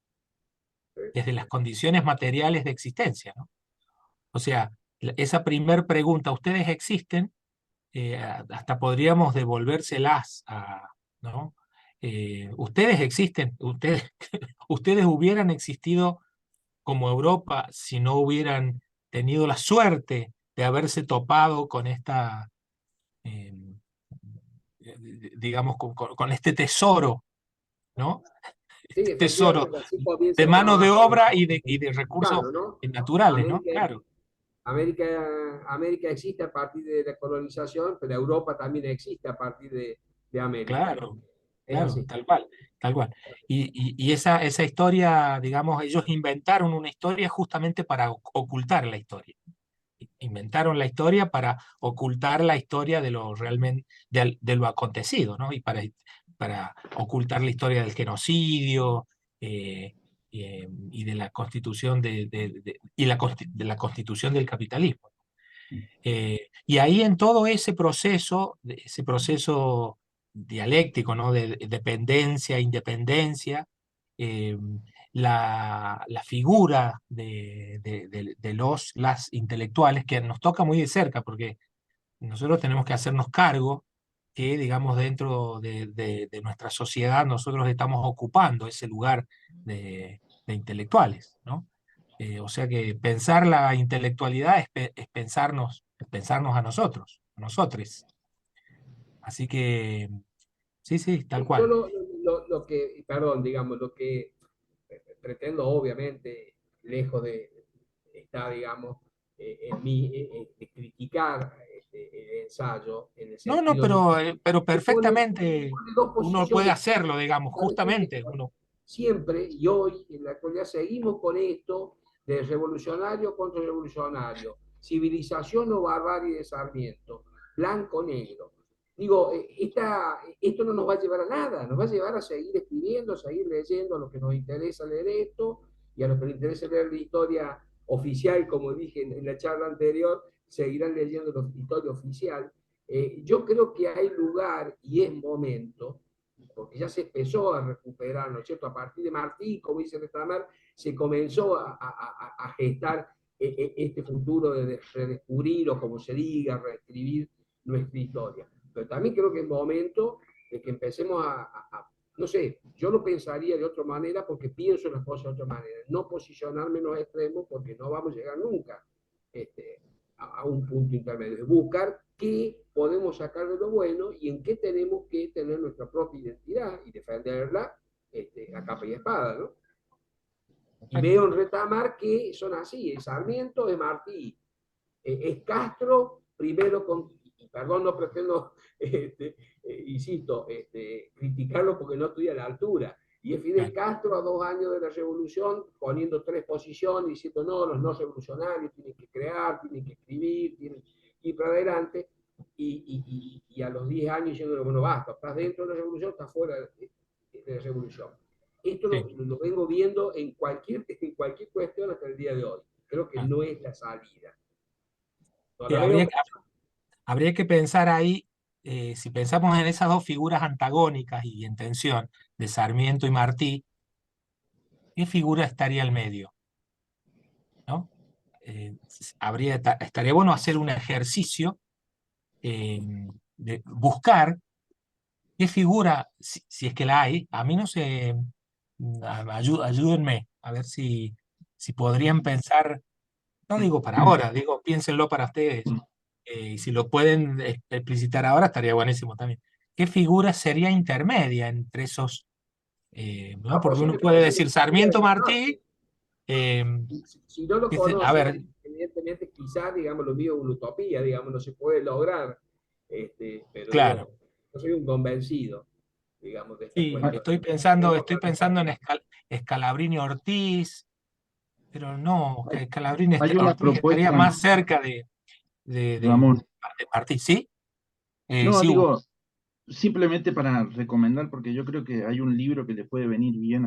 desde las condiciones materiales de existencia, ¿no? O sea, esa primer pregunta, ¿ustedes existen? Hasta podríamos devolvérselas ¿no? Ustedes existen, ustedes hubieran existido como Europa si no hubieran tenido la suerte de haberse topado con esta, digamos, con este tesoro, ¿no?
Sí,
Este tesoro
efectivamente, así comienza
de
el
mano de
trabajo
obra y de recursos
mexicano, ¿no?
naturales, ¿no?
América,
Claro,
América existe a partir de la colonización, pero Europa también existe a partir de América, ¿no?
claro,
Es
claro,
así.
tal cual, tal cual. Y esa historia, digamos, ellos inventaron una historia justamente para ocultar la historia. inventaron la historia para ocultar la historia de lo realmente, de lo acontecido, ¿no? Y para ocultar la historia del genocidio y de la constitución de la constitución del capitalismo. Y ahí en todo ese proceso dialéctico, ¿no? De dependencia, independencia, eh, la figura de las intelectuales, que nos toca muy de cerca, porque nosotros tenemos que hacernos cargo que, digamos, dentro de nuestra sociedad nosotros estamos ocupando ese lugar de intelectuales, ¿no? O sea que pensar la intelectualidad es pensarnos a nosotros, a nosotres. Así que, sí, sí, tal
Yo
cual.
lo que, perdón, digamos, lo que pretendo, obviamente, lejos de estar, digamos, en mí, de criticar el ensayo, en el
No, no,
sentido de
pero
que
perfectamente
pone dos
uno puede
posiciones
hacerlo, digamos,
radicalmente
justamente.
diferentes. Siempre y hoy, en la actualidad, seguimos con esto de revolucionario contra revolucionario, civilización o barbarie de Sarmiento, blanco-negro. Digo, esto no nos va a llevar a nada, nos va a llevar a seguir escribiendo, a seguir leyendo a los que nos interesa leer esto y a los que les interesa leer la historia oficial, como dije en la charla anterior, seguirán leyendo la historia oficial. Yo creo que hay lugar y es momento, porque ya se empezó a recuperar, ¿no es cierto? A partir de Martí, como dice Retamar, se comenzó a gestar este futuro de redescubrir, o como se diga, reescribir nuestra historia. Pero también creo que es momento de que empecemos no sé, yo lo pensaría de otra manera porque pienso las cosas de otra manera, no posicionarme en los extremos porque no vamos a llegar nunca a un punto intermedio, buscar qué podemos sacar de lo bueno y en qué tenemos que tener nuestra propia identidad y defenderla a capa y espada, ¿no? Y veo en Retamar que son así, es Sarmiento, es Martí, es Castro, primero con, y perdón, no pretendo, insisto, criticarlo porque no estoy a la altura, y es Fidel Castro a 2 años de la revolución, poniendo 3 posiciones, diciendo no, los no revolucionarios tienen que crear, tienen que escribir, tienen que ir para adelante, y a los 10 años diciendo, bueno, basta, estás dentro de la revolución, estás fuera de la revolución. Esto lo vengo viendo en cualquier cuestión hasta el día de hoy. Creo que no es la salida. No
Sí,
la veo.
habría que pensar ahí, si pensamos en esas dos figuras antagónicas y en tensión, de Sarmiento y Martí, ¿qué figura estaría al medio? ¿No? Estaría bueno hacer un ejercicio de buscar qué figura, si es que la hay, a mí no sé, ayúdenme a ver si podrían pensar, no digo para ahora, digo piénsenlo para ustedes, y si lo pueden explicitar ahora estaría buenísimo también. ¿Qué figura sería intermedia entre esos? ¿No? Porque uno puede decir Sarmiento Martí, eh,
Si no lo
a
conocen,
ver,
evidentemente quizás, digamos, lo mío es una utopía, digamos, no se puede lograr, pero
claro.
digo, yo soy un convencido, digamos, de esta
Sí,
cuestión.
estoy pensando en Scalabrini Ortiz, pero no, que Scalabrini
Hay una
Ortiz estaría
propuesta,
más cerca de
Ramón.
Martí, ¿sí?
No,
Sí, Hugo.
digo, simplemente para recomendar, porque yo creo que hay un libro que le puede venir bien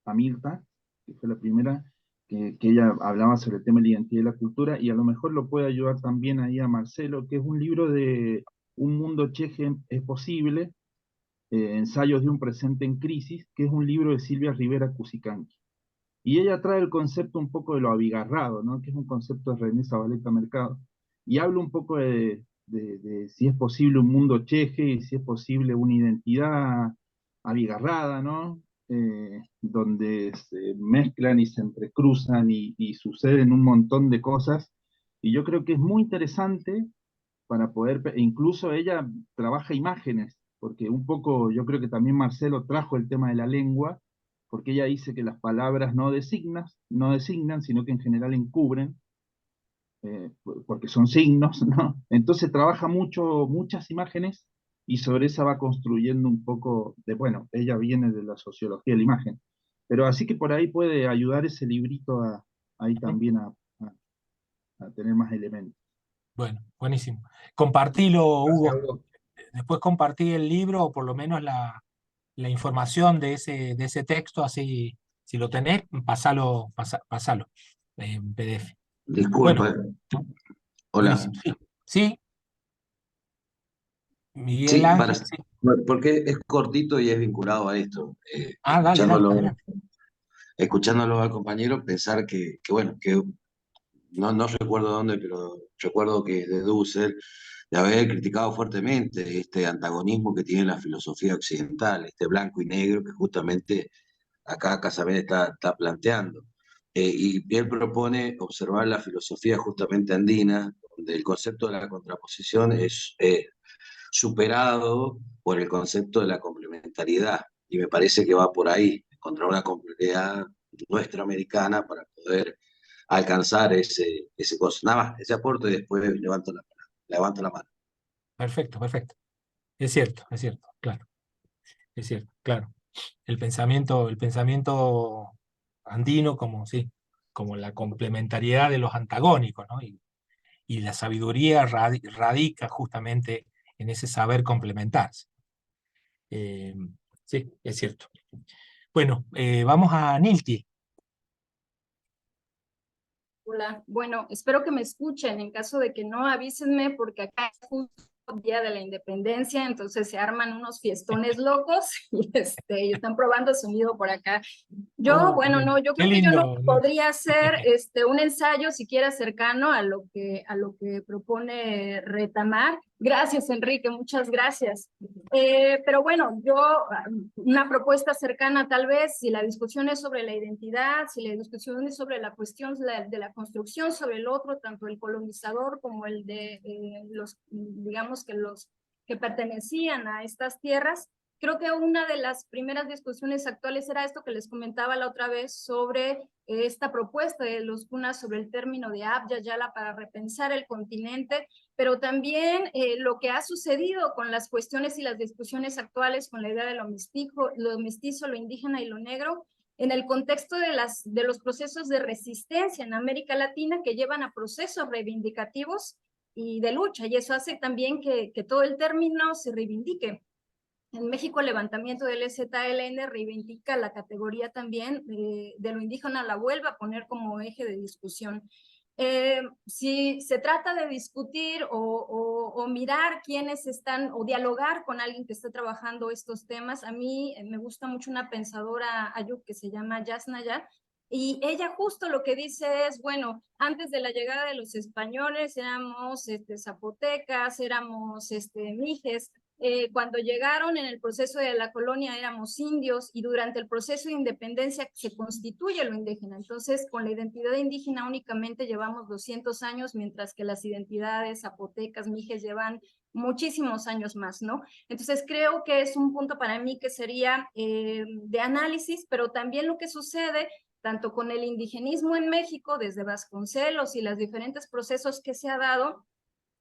a Mirta, que fue la primera, que ella hablaba sobre el tema de la identidad y la cultura, y a lo mejor lo puede ayudar también ahí a Marcelo, que es un libro de Un mundo cheje es posible, ensayos de un presente en crisis, que es un libro de Silvia Rivera Cusicanqui. Y ella trae el concepto un poco de lo abigarrado, ¿no? Que es un concepto de René Zabaleta Mercado. Y habla un poco de si es posible un mundo cheje y si es posible una identidad abigarrada, ¿no? Donde se mezclan y se entrecruzan y suceden un montón de cosas. Y yo creo que es muy interesante para poder, e incluso ella trabaja imágenes, porque un poco yo creo que también Marcelo trajo el tema de la lengua, porque ella dice que las palabras no designan, sino que en general encubren, porque son signos, ¿no? Entonces trabaja muchas imágenes y sobre esa va construyendo un poco de, bueno, ella viene de la sociología de la imagen, pero así que por ahí puede ayudar ese librito ahí también a tener más elementos.
Bueno, buenísimo. Compartilo, Hugo.
Gracias, Hugo.
Después compartí el libro, o por lo menos la información de ese texto, así, si lo tenés, pasalo en PDF.
Disculpe.
Bueno,
Hola.
buenísimo. Sí, sí, Miguel
Sí,
Ángel, sí.
porque es cortito y es vinculado a esto.
Dale, adelante.
Escuchándolo al compañero, pensar que bueno, que no recuerdo dónde, pero recuerdo que de Dussel de haber criticado fuertemente este antagonismo que tiene la filosofía occidental, este blanco y negro que justamente acá Casabian está planteando. Y él propone observar la filosofía justamente andina, donde el concepto de la contraposición es superado por el concepto de la complementariedad. Y me parece que va por ahí, encontrar una complementariedad nuestra americana para poder alcanzar ese costo. Nada más, ese aporte y después levanto la mano.
Perfecto. Es cierto, claro. Es cierto, claro. El pensamiento andino como, sí, como la complementariedad de los antagónicos, ¿no? Y la sabiduría radica justamente en ese saber complementarse. Sí, es cierto. Bueno, vamos a Nilti.
Hola, bueno, espero que me escuchen. En caso de que no, avísenme porque acá es justo el Día de la Independencia, entonces se arman unos fiestones locos y están probando sonido por acá. Yo, bueno, no, yo
Qué
creo que yo no
lindo.
podría hacer un ensayo siquiera cercano a lo que propone Retamar. Gracias, Enrique, muchas gracias. Pero bueno, yo, una propuesta cercana tal vez, si la discusión es sobre la identidad, si la discusión es sobre la cuestión de la construcción sobre el otro, tanto el colonizador como el de los, digamos que los que pertenecían a estas tierras, creo que una de las primeras discusiones actuales era esto que les comentaba la otra vez sobre esta propuesta de los cunas sobre el término de Abya Yala para repensar el continente, pero también lo que ha sucedido con las cuestiones y las discusiones actuales con la idea de lo mestizo, lo indígena y lo negro, en el contexto de los procesos de resistencia en América Latina que llevan a procesos reivindicativos y de lucha, y eso hace también que todo el término se reivindique. En México el levantamiento del EZLN reivindica la categoría también de lo indígena, la vuelve a poner como eje de discusión. Si se trata de discutir o mirar quiénes están, o dialogar con alguien que esté trabajando estos temas, a mí me gusta mucho una pensadora ayuk que se llama Yasnaya, y ella justo lo que dice es, bueno, antes de la llegada de los españoles éramos zapotecas, éramos mijes, cuando llegaron en el proceso de la colonia éramos indios y durante el proceso de independencia se constituye lo indígena. Entonces, con la identidad indígena únicamente llevamos 200 años, mientras que las identidades zapotecas, mijes llevan muchísimos años más, ¿no? Entonces, creo que es un punto para mí que sería de análisis, pero también lo que sucede tanto con el indigenismo en México, desde Vasconcelos y los diferentes procesos que se ha dado.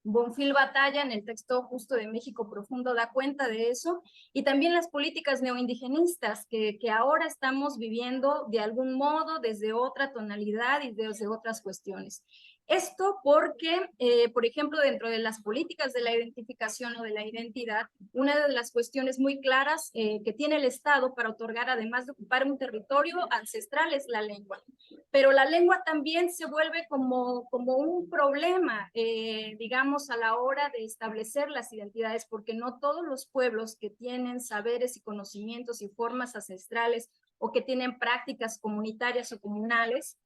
Bonfil Batalla en el texto justo de México Profundo da cuenta de eso, y también las políticas neoindigenistas que ahora estamos viviendo de algún modo desde otra tonalidad y desde otras cuestiones. Esto porque, por ejemplo, dentro de las políticas de la identificación o de la identidad, una de las cuestiones muy claras que tiene el Estado para otorgar, además de ocupar un territorio ancestral, es la lengua. Pero la lengua también se vuelve como un problema, digamos, a la hora de establecer las identidades, porque no todos los pueblos que tienen saberes y conocimientos y formas ancestrales o que tienen prácticas comunitarias o comunales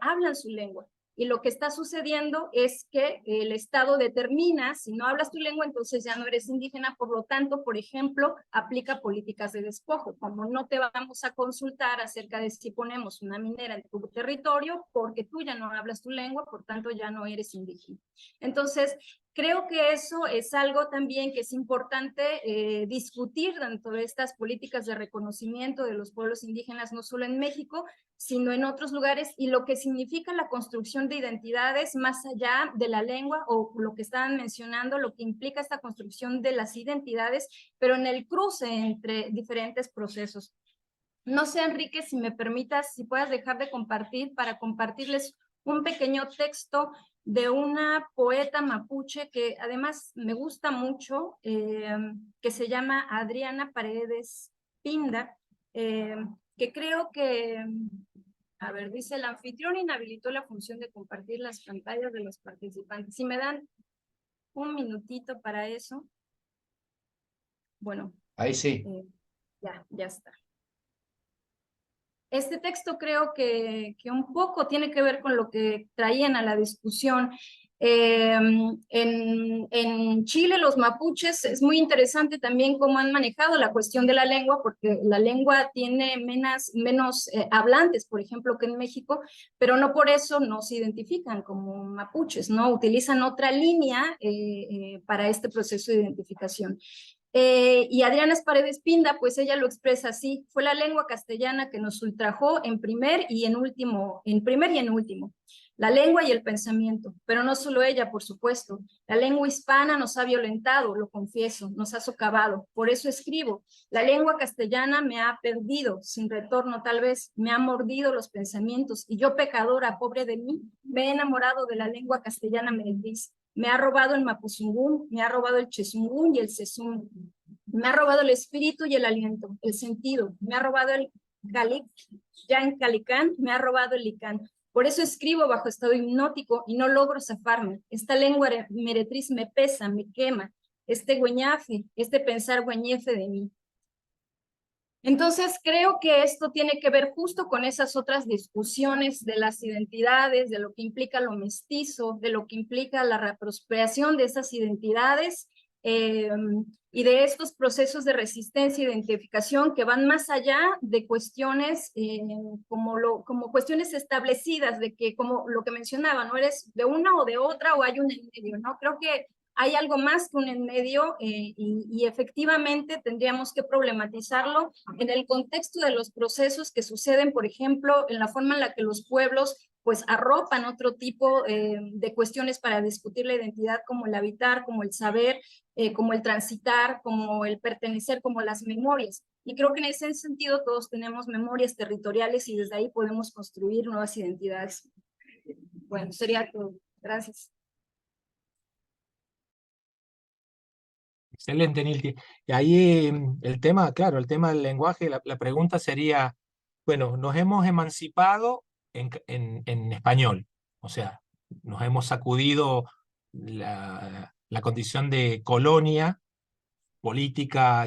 hablan su lengua. Y lo que está sucediendo es que el Estado determina, si no hablas tu lengua, entonces ya no eres indígena, por lo tanto, por ejemplo, aplica políticas de despojo, como no te vamos a consultar acerca de si ponemos una minera en tu territorio, porque tú ya no hablas tu lengua, por tanto ya no eres indígena. Entonces, creo que eso es algo también que es importante discutir dentro de estas políticas de reconocimiento de los pueblos indígenas, no solo en México, sino en otros lugares, y lo que significa la construcción de identidades más allá de la lengua, o lo que estaban mencionando, lo que implica esta construcción de las identidades, pero en el cruce entre diferentes procesos. No sé, Enrique, si me permitas, si puedas dejar de compartir para compartirles un pequeño texto de una poeta mapuche que además me gusta mucho, que se llama Adriana Paredes Pinda, que creo que, a ver, dice: el anfitrión inhabilitó la función de compartir las pantallas de los participantes. Si me dan un minutito para eso. Bueno.
Ahí sí.
Ya está. Este texto creo que un poco tiene que ver con lo que traían a la discusión. En Chile los mapuches es muy interesante también cómo han manejado la cuestión de la lengua, porque la lengua tiene menos hablantes, por ejemplo, que en México, pero no por eso no se identifican como mapuches, ¿no? Utilizan otra línea para este proceso de identificación. Y Adriana Paredes Pinda, pues ella lo expresa así: fue la lengua castellana que nos ultrajó en primer y en último, la lengua y el pensamiento, pero no solo ella, por supuesto. La lengua hispana nos ha violentado, lo confieso, nos ha socavado. Por eso escribo: la lengua castellana me ha perdido, sin retorno tal vez, me ha mordido los pensamientos, y yo, pecadora, pobre de mí, me he enamorado de la lengua castellana meretriz. Me ha robado el mapuzungún, me ha robado el chezungún y el sesún. Me ha robado el espíritu y el aliento, el sentido. Me ha robado el calic, ya en calicán, me ha robado el licán. Por eso escribo bajo estado hipnótico y no logro zafarme. Esta lengua meretriz me pesa, me quema. Este güeñafe, este pensar güeñefe de mí. Entonces creo que esto tiene que ver justo con esas otras discusiones de las identidades, de lo que implica lo mestizo, de lo que implica la reapropiación de esas identidades, y de estos procesos de resistencia e identificación que van más allá de cuestiones como cuestiones establecidas, de que, como lo que mencionaba, no eres de una o de otra o hay un en medio, ¿no? Creo que hay algo más que un en medio, y efectivamente tendríamos que problematizarlo en el contexto de los procesos que suceden, por ejemplo, en la forma en la que los pueblos pues arropan otro tipo de cuestiones para discutir la identidad, como el habitar, como el saber, como el transitar, como el pertenecer, como las memorias. Y creo que en ese sentido todos tenemos memorias territoriales y desde ahí podemos construir nuevas identidades. Bueno, sería todo. Gracias.
Excelente, Nilti. Y ahí el tema, claro, el tema del lenguaje, la pregunta sería, bueno, nos hemos emancipado en español, o sea, nos hemos sacudido la condición de colonia política,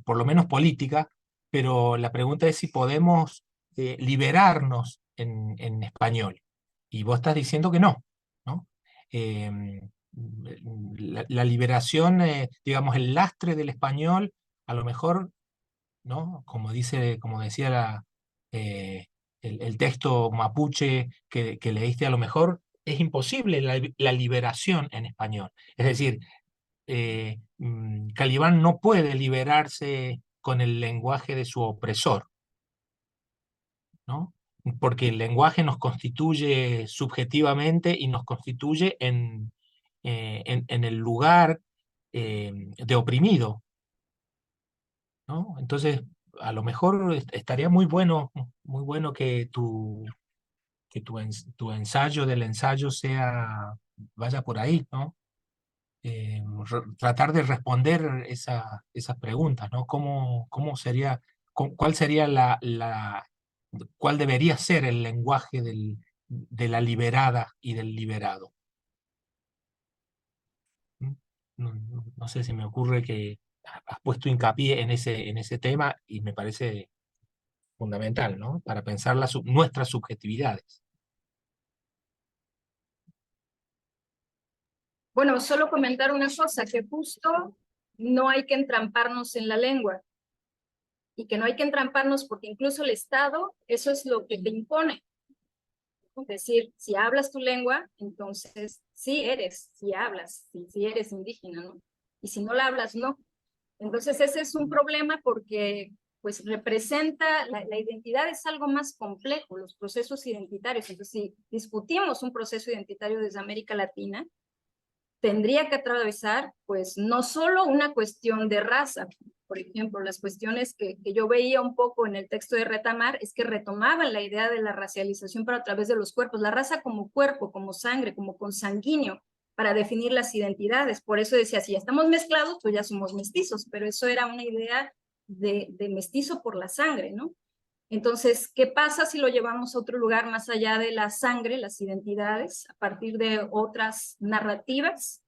por lo menos política, pero la pregunta es si podemos liberarnos en español. Y vos estás diciendo que no, ¿no? La liberación, digamos, el lastre del español, a lo mejor, ¿no? Como decía el texto mapuche que leíste, a lo mejor es imposible la liberación en español. Es decir, Calibán no puede liberarse con el lenguaje de su opresor, ¿no? Porque el lenguaje nos constituye subjetivamente y nos constituye en el lugar de oprimido, ¿no? Entonces, a lo mejor estaría muy bueno que tu ensayo del ensayo vaya por ahí, ¿no? Tratar de responder esas preguntas, ¿no? ¿Cómo sería, cuál sería cuál debería ser el lenguaje de la liberada y del liberado? No sé, si me ocurre que has puesto hincapié en ese tema y me parece fundamental, ¿no? Para pensar nuestras subjetividades.
Bueno, solo comentar una cosa, que justo no hay que entramparnos en la lengua, y que no hay que entramparnos porque incluso el Estado, eso es lo que te impone. Es decir, si hablas tu lengua, entonces sí eres, si hablas, si eres indígena, ¿no? Y si no la hablas, no. Entonces ese es un problema porque pues representa, la identidad es algo más complejo, los procesos identitarios. Entonces si discutimos un proceso identitario desde América Latina, tendría que atravesar pues no solo una cuestión de raza, por ejemplo, las cuestiones que yo veía un poco en el texto de Retamar es que retomaban la idea de la racialización, pero a través de los cuerpos, la raza como cuerpo, como sangre, como consanguíneo, para definir las identidades. Por eso decía, si ya estamos mezclados, pues ya somos mestizos, pero eso era una idea de mestizo por la sangre, ¿no? Entonces, ¿qué pasa si lo llevamos a otro lugar más allá de la sangre, las identidades, a partir de otras narrativas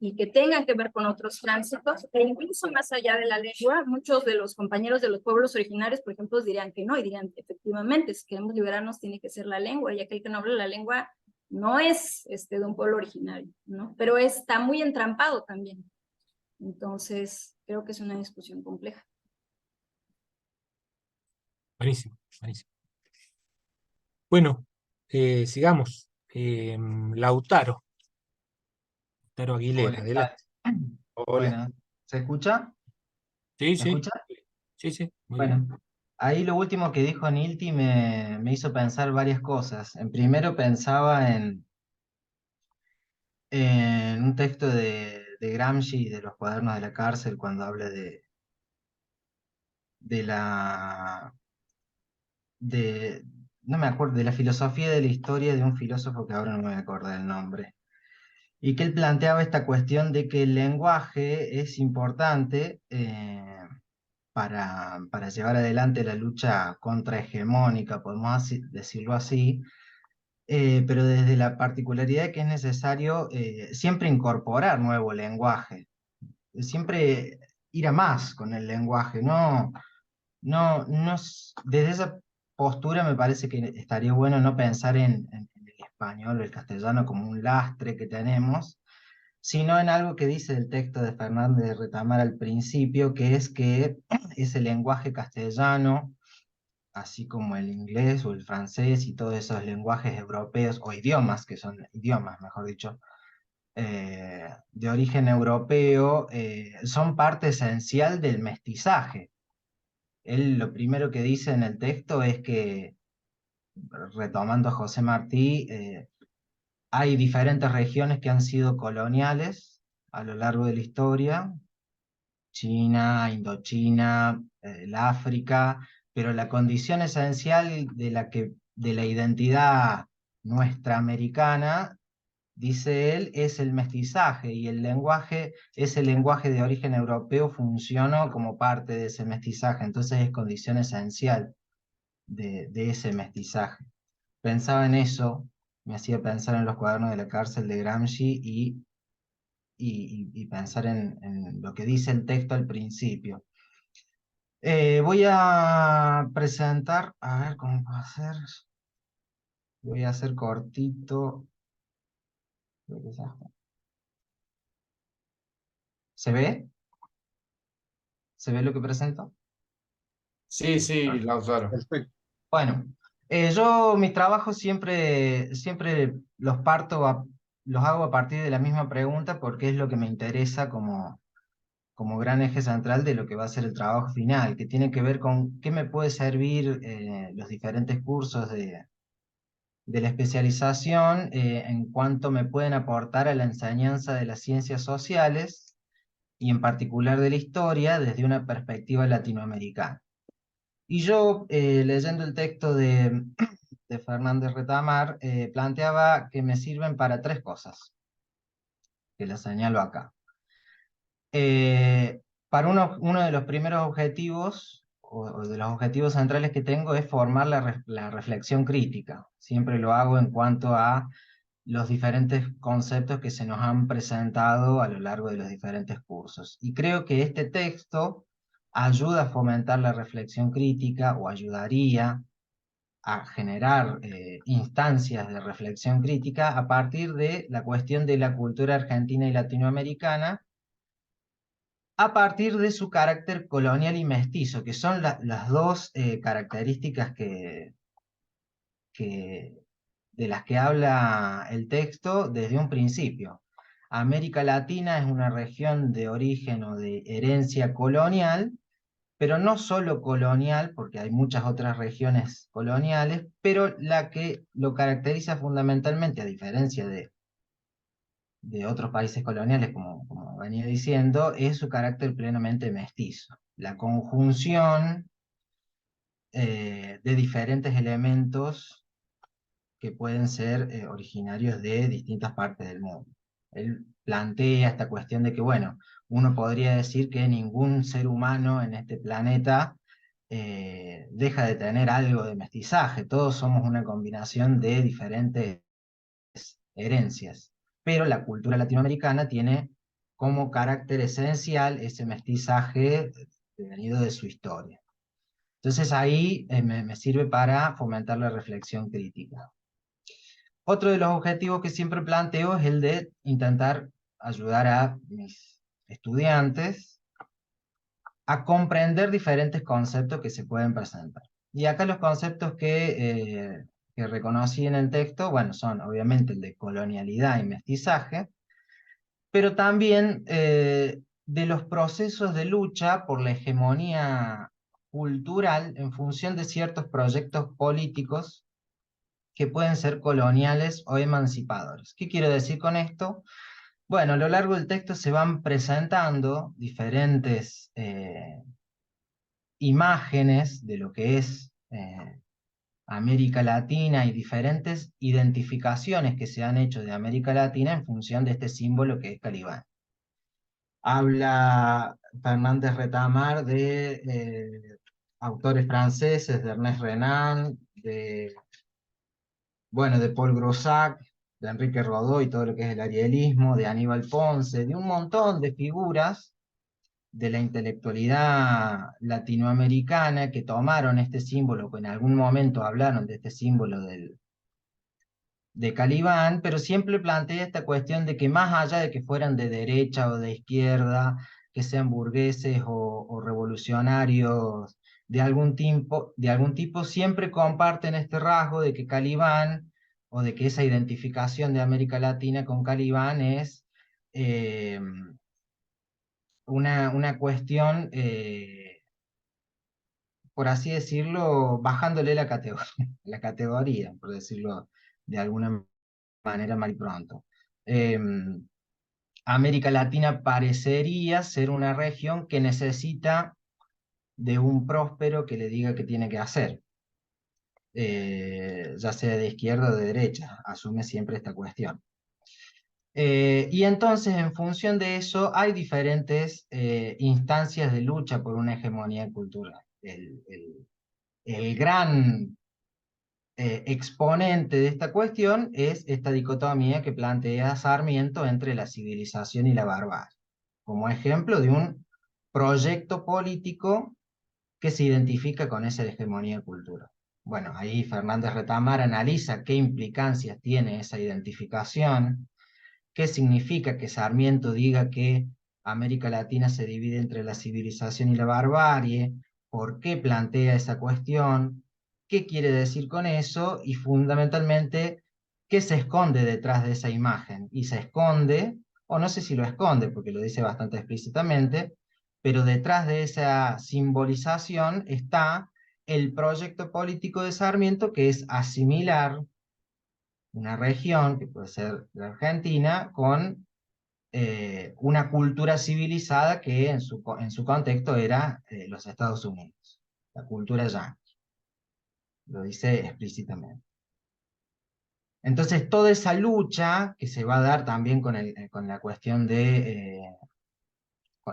y que tengan que ver con otros tránsitos, e incluso más allá de la lengua? Muchos de los compañeros de los pueblos originarios, por ejemplo, dirían que no, y dirían, efectivamente, si queremos liberarnos tiene que ser la lengua, y aquel que no habla la lengua no es de un pueblo originario, ¿no? Pero está muy entrampado también. Entonces, creo que es una discusión compleja.
Buenísimo, buenísimo. Bueno, sigamos. Lautaro Aguilera,
Hola, ¿qué tal?
adelante. Hola.
Bueno, ¿se escucha?
Sí,
¿Me
sí,
escucha?
sí, sí, muy bien.
Bueno, ahí lo último que dijo Nilti me hizo pensar varias cosas. En primero pensaba en un texto de Gramsci de los cuadernos de la cárcel cuando habla de la de no me acuerdo, de la filosofía de la historia de un filósofo que ahora no me acuerdo el nombre. Y que él planteaba esta cuestión de que el lenguaje es importante para llevar adelante la lucha contrahegemónica, podemos decirlo así, pero desde la particularidad de que es necesario siempre incorporar nuevo lenguaje, siempre ir a más con el lenguaje, desde esa postura me parece que estaría bueno no pensar en el español o el castellano como un lastre que tenemos, sino en algo que dice el texto de Fernández de Retamar al principio, que es que ese lenguaje castellano, así como el inglés o el francés y todos esos lenguajes europeos, o idiomas, que son idiomas, mejor dicho, de origen europeo, son parte esencial del mestizaje. Él lo primero que dice en el texto es que, retomando a José Martí, hay diferentes regiones que han sido coloniales a lo largo de la historia, China, Indochina, el África, pero la condición esencial de la identidad nuestra americana, dice él, es el mestizaje, y el lenguaje, ese lenguaje de origen europeo funcionó como parte de ese mestizaje, entonces es condición esencial de ese mestizaje. Pensaba en eso, me hacía pensar en los cuadernos de la cárcel de Gramsci y pensar en lo que dice el texto al principio. Voy a presentar, a ver cómo va a ser. Voy a hacer cortito. ¿Se ve? ¿Se ve lo que presento?
Sí, sí, Lautaro.
Perfecto.
Bueno, yo mis trabajos siempre los hago a partir de la misma pregunta porque es lo que me interesa como gran eje central de lo que va a ser el trabajo final, que tiene que ver con qué me puede servir los diferentes cursos de la especialización en cuanto me pueden aportar a la enseñanza de las ciencias sociales y en particular de la historia desde una perspectiva latinoamericana. Y yo, leyendo el texto de Fernández Retamar, planteaba que me sirven para tres cosas, que las señalo acá. Para uno de los primeros objetivos, o de los objetivos centrales que tengo, es formar la reflexión crítica. Siempre lo hago en cuanto a los diferentes conceptos que se nos han presentado a lo largo de los diferentes cursos. Y creo que este texto ayuda a fomentar la reflexión crítica, o ayudaría a generar instancias de reflexión crítica a partir de la cuestión de la cultura argentina y latinoamericana, a partir de su carácter colonial y mestizo, que son las dos características de las que habla el texto desde un principio. América Latina es una región de origen o de herencia colonial, pero no solo colonial, porque hay muchas otras regiones coloniales, pero la que lo caracteriza fundamentalmente, a diferencia de de otros países coloniales, como venía diciendo, es su carácter plenamente mestizo. La conjunción de diferentes elementos que pueden ser originarios de distintas partes del mundo. Él plantea esta cuestión de que, bueno, uno podría decir que ningún ser humano en este planeta deja de tener algo de mestizaje, todos somos una combinación de diferentes herencias, pero la cultura latinoamericana tiene como carácter esencial ese mestizaje venido de su historia. Entonces ahí me sirve para fomentar la reflexión crítica. Otro de los objetivos que siempre planteo es el de intentar ayudar a mis estudiantes a comprender diferentes conceptos que se pueden presentar. Y acá los conceptos que reconocí en el texto, bueno, son obviamente el de colonialidad y mestizaje, pero también de los procesos de lucha por la hegemonía cultural en función de ciertos proyectos políticos que pueden ser coloniales o emancipadores. ¿Qué quiero decir con esto? Bueno, a lo largo del texto se van presentando diferentes imágenes de lo que es América Latina y diferentes identificaciones que se han hecho de América Latina en función de este símbolo que es Calibán. Habla Fernández Retamar de autores franceses, de Ernest Renan, de Paul Grossac, de Enrique Rodó y todo lo que es el arielismo, de Aníbal Ponce, de un montón de figuras de la intelectualidad latinoamericana que tomaron este símbolo, que en algún momento hablaron de este símbolo de Calibán, pero siempre plantea esta cuestión de que más allá de que fueran de derecha o de izquierda, que sean burgueses o revolucionarios de algún tipo, siempre comparten este rasgo de que Calibán, o de que esa identificación de América Latina con Calibán es una cuestión, por así decirlo, bajándole la categoría, por decirlo de alguna manera mal y pronto. América Latina parecería ser una región que necesita de un próspero que le diga qué tiene que hacer, ya sea de izquierda o de derecha, asume siempre esta cuestión. Y entonces, en función de eso, hay diferentes instancias de lucha por una hegemonía cultural. El gran exponente de esta cuestión es esta dicotomía que plantea Sarmiento entre la civilización y la barbarie, como ejemplo de un proyecto político que se identifica con esa hegemonía cultural. Bueno, ahí Fernández Retamar analiza qué implicancias tiene esa identificación, qué significa que Sarmiento diga que América Latina se divide entre la civilización y la barbarie, por qué plantea esa cuestión, qué quiere decir con eso y fundamentalmente qué se esconde detrás de esa imagen. Y se esconde, o no sé si lo esconde porque lo dice bastante explícitamente, pero detrás de esa simbolización está el proyecto político de Sarmiento, que es asimilar una región, que puede ser la Argentina, con una cultura civilizada que en su contexto era los Estados Unidos, la cultura yanqui, lo dice explícitamente. Entonces toda esa lucha que se va a dar también con la cuestión de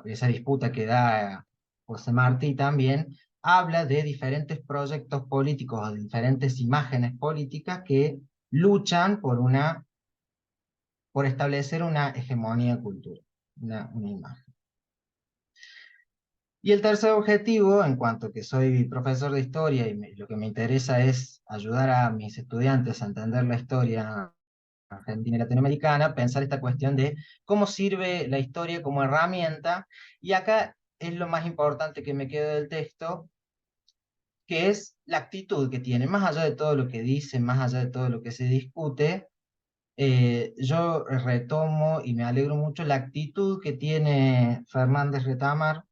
esa disputa que da José Martí también, habla de diferentes proyectos políticos o de diferentes imágenes políticas que luchan por establecer una hegemonía cultural, una imagen. Y el tercer objetivo, en cuanto que soy profesor de historia y lo que me interesa es ayudar a mis estudiantes a entender la historia argentina y latinoamericana, pensar esta cuestión de cómo sirve la historia como herramienta, y acá es lo más importante que me queda del texto, que es la actitud que tiene, más allá de todo lo que dice, más allá de todo lo que se discute. Yo retomo y me alegro mucho la actitud que tiene Fernández Retamar,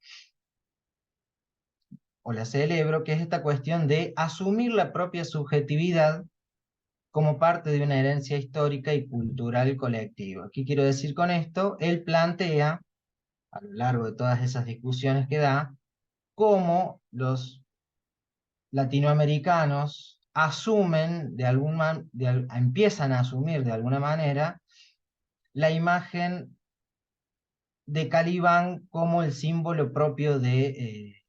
o la celebro, que es esta cuestión de asumir la propia subjetividad como parte de una herencia histórica y cultural colectiva. ¿Qué quiero decir con esto? Él plantea, a lo largo de todas esas discusiones que da, cómo los latinoamericanos asumen, empiezan a asumir de alguna manera la imagen de Calibán como el símbolo propio de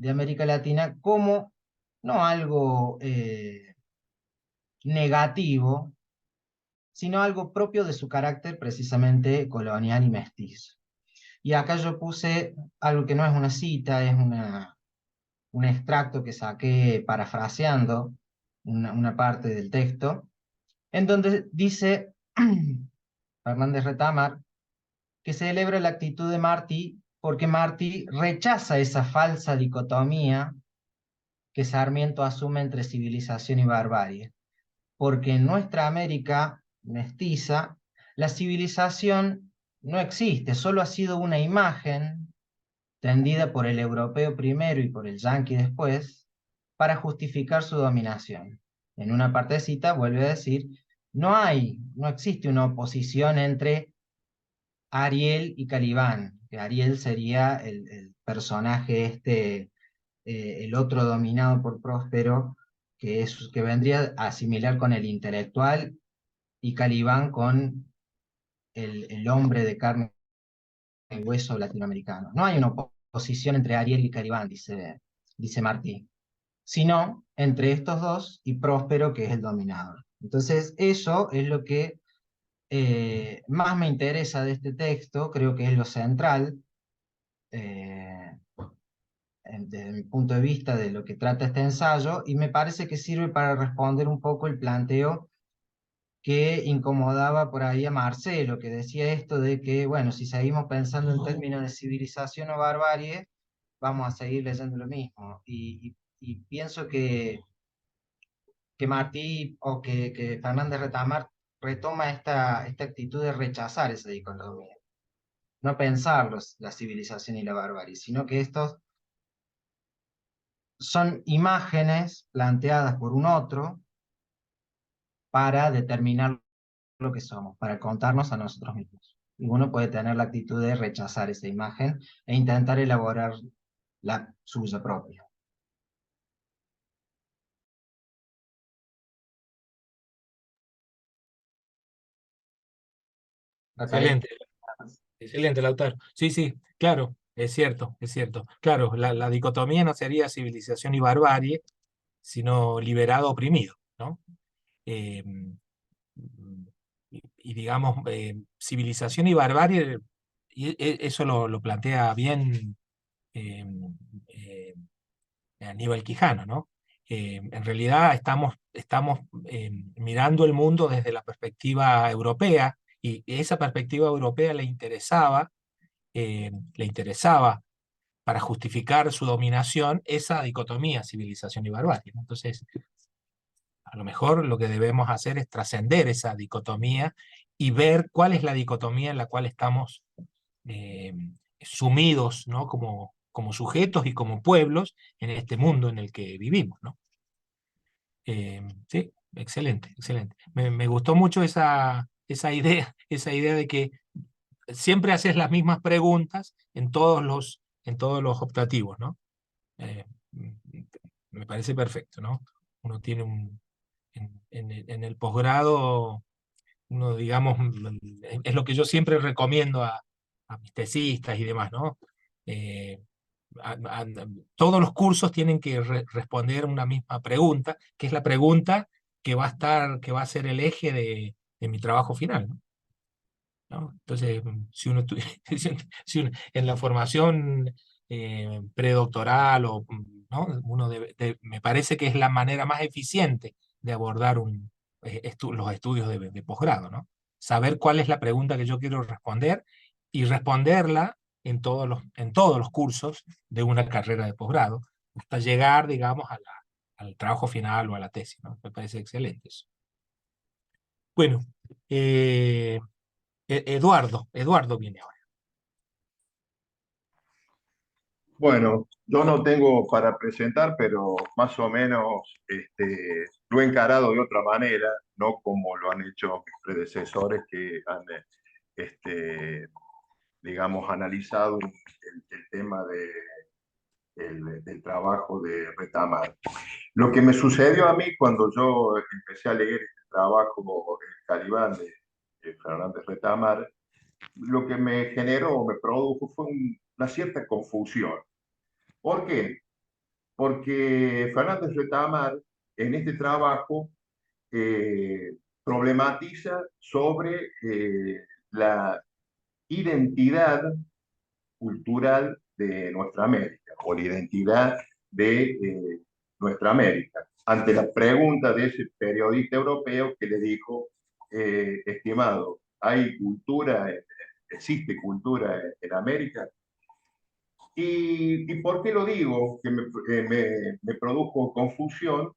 América Latina, como no algo negativo, sino algo propio de su carácter precisamente colonial y mestizo. Y acá yo puse algo que no es una cita, es un extracto que saqué parafraseando una parte del texto, en donde dice Fernández Retamar que celebra la actitud de Martí porque Martí rechaza esa falsa dicotomía que Sarmiento asume entre civilización y barbarie, porque en nuestra América mestiza, la civilización no existe, solo ha sido una imagen tendida por el europeo primero y por el yanqui después, para justificar su dominación. En una partecita vuelve a decir, no existe una oposición entre Ariel y Calibán, que Ariel sería el personaje el otro dominado por Próspero, que vendría a asimilar con el intelectual, y Calibán con el hombre de carne y hueso latinoamericano. No hay una oposición entre Ariel y Calibán, dice Martí, sino entre estos dos y Próspero, que es el dominador. Entonces, eso es lo que más me interesa de este texto, creo que es lo central, desde mi punto de vista de lo que trata este ensayo, y me parece que sirve para responder un poco el planteo que incomodaba por ahí a Marcelo, que decía esto de que, bueno, si seguimos pensando en términos de civilización o barbarie, vamos a seguir leyendo lo mismo. Y pienso que Martí o que Fernández Retamar retoma esta actitud de rechazar esa dicotomía. No pensar la civilización y la barbarie, sino que estos son imágenes planteadas por un otro para determinar lo que somos, para contarnos a nosotros mismos. Y uno puede tener la actitud de rechazar esa imagen e intentar elaborar la suya propia.
Excelente, excelente, Lautaro. Sí, sí, claro, es cierto, es cierto. Claro, la dicotomía no sería civilización y barbarie, sino liberado oprimido, ¿no? Eh, y digamos, civilización y barbarie, eso lo plantea bien eh, eh, Aníbal Quijano, ¿no? En realidad estamos mirando el mundo desde la perspectiva europea, y esa perspectiva europea le interesaba para justificar su dominación esa dicotomía civilización y barbarie, ¿no? Entonces, a lo mejor lo que debemos hacer es trascender esa dicotomía y ver cuál es la dicotomía en la cual estamos eh, sumidos, ¿no? Como sujetos y como pueblos en este mundo en el que vivimos, ¿no? Sí, excelente, excelente. Me gustó mucho esa idea de que siempre haces las mismas preguntas en todos los optativos, ¿no? Eh, Me parece perfecto, ¿no? Uno tiene en el posgrado, uno, digamos, es lo que yo siempre recomiendo a mis tesistas y demás, ¿no? Eh, Todos los cursos tienen que responder una misma pregunta, que es la pregunta que que va a ser el eje de mi trabajo final, ¿no? ¿No? Entonces, en la formación predoctoral, ¿no? Me parece que es la manera más eficiente de abordar los estudios de posgrado, ¿no? Saber cuál es la pregunta que yo quiero responder y responderla en todos los cursos de una carrera de posgrado, hasta llegar, digamos, al trabajo final o a la tesis, ¿no? Me parece excelente eso. Bueno, Eduardo viene ahora.
Bueno, yo no tengo para presentar, pero más o menos lo he encarado de otra manera, no como lo han hecho mis predecesores que han, digamos, analizado el tema del trabajo de Retamar. Lo que me sucedió a mí cuando yo empecé a leer este trabajo, El Calibán de Fernández Retamar, lo que me generó, me produjo fue una cierta confusión. ¿Por qué? Porque Fernández Retamar en este trabajo problematiza sobre la identidad cultural de nuestra América o la identidad de nuestra América. Ante la pregunta de ese periodista europeo que le dijo, estimado, ¿hay cultura, existe cultura en América? ¿Y por qué lo digo? Que me produjo confusión,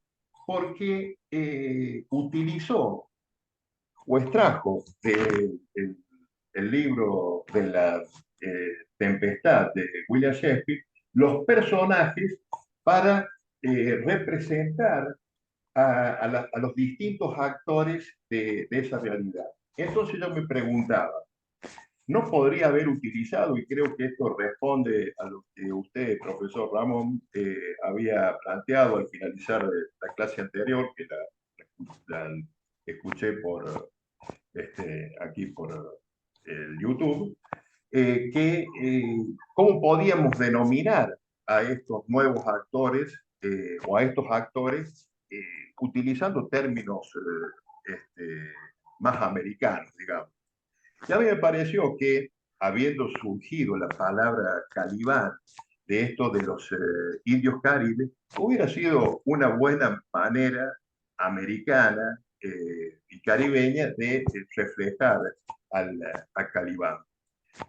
porque utilizó o extrajo el libro de la Tempestad de William Shakespeare los personajes para representar a los distintos actores de esa realidad. Entonces yo me preguntaba, ¿no podría haber utilizado, y creo que esto responde a lo que usted, profesor Ramón, había planteado al finalizar la clase anterior, que la escuché aquí por el YouTube, cómo podíamos denominar a estos nuevos actores o a estos actores utilizando términos más americanos, digamos. Y a mí me pareció que, habiendo surgido la palabra calibán de esto de los indios caribes, hubiera sido una buena manera americana y caribeña de reflejar al calibán.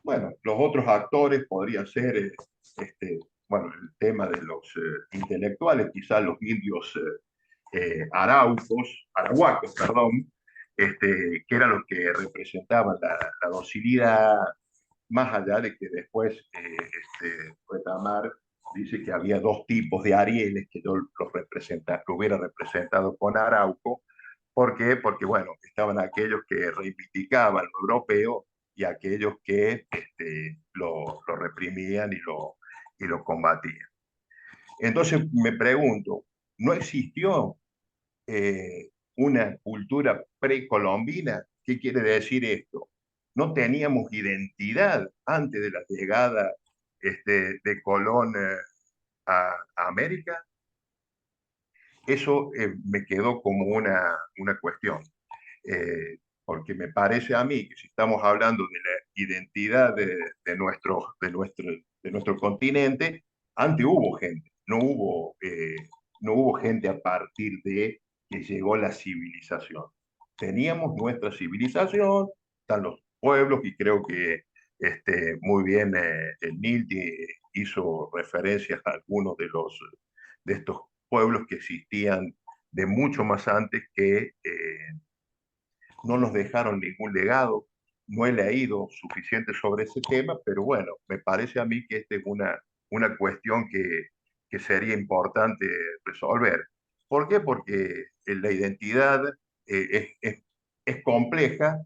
Bueno, los otros actores podrían ser, bueno, el tema de los intelectuales, quizás los indios arahuacos, perdón, que eran los que representaban la docilidad, más allá de que después Retamar dice que había dos tipos de Arieles que yo lo hubiera representado con Arauco. ¿Por qué? Porque, bueno, estaban aquellos que reivindicaban lo europeo y aquellos que lo reprimían y lo combatían. Entonces me pregunto, ¿no existió una cultura precolombina? ¿Qué quiere decir esto? No teníamos identidad antes de la llegada de Colón a América. Eso me quedó como una cuestión, porque me parece a mí que si estamos hablando de la identidad de nuestro continente, antes hubo gente, no hubo gente a partir de que llegó la civilización. Teníamos nuestra civilización, están los pueblos, y creo que muy bien el Nilti hizo referencias a algunos de estos pueblos que existían de mucho más antes, que no nos dejaron ningún legado. No he leído suficiente sobre ese tema, pero bueno, me parece a mí que esta es una cuestión que sería importante resolver. ¿Por qué? Porque la identidad es compleja,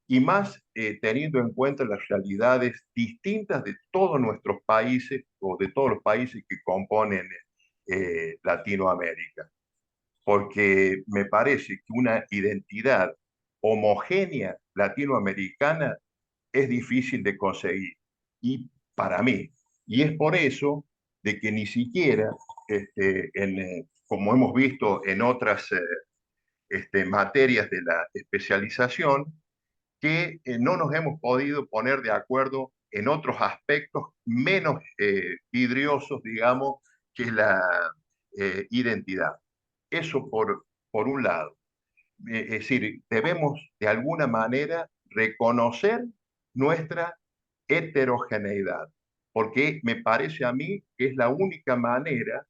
y más teniendo en cuenta las realidades distintas de todos nuestros países o de todos los países que componen Latinoamérica. Porque me parece que una identidad homogénea latinoamericana es difícil de conseguir, y para mí. Y es por eso de que ni siquiera, como hemos visto en otras materias de la especialización, que no nos hemos podido poner de acuerdo en otros aspectos menos vidriosos, digamos, que la identidad. Eso por un lado. Es decir, debemos de alguna manera reconocer nuestra heterogeneidad, porque me parece a mí que es la única manera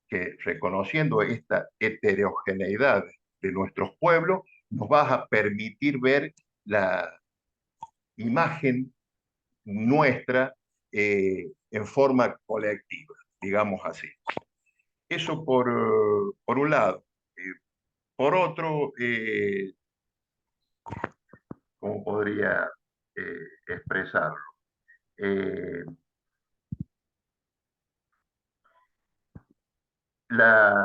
que, reconociendo esta heterogeneidad de nuestros pueblos, nos va a permitir ver la imagen nuestra en forma colectiva, digamos así. Eso por un lado. por otro, ¿cómo podría expresarlo? Eh, la,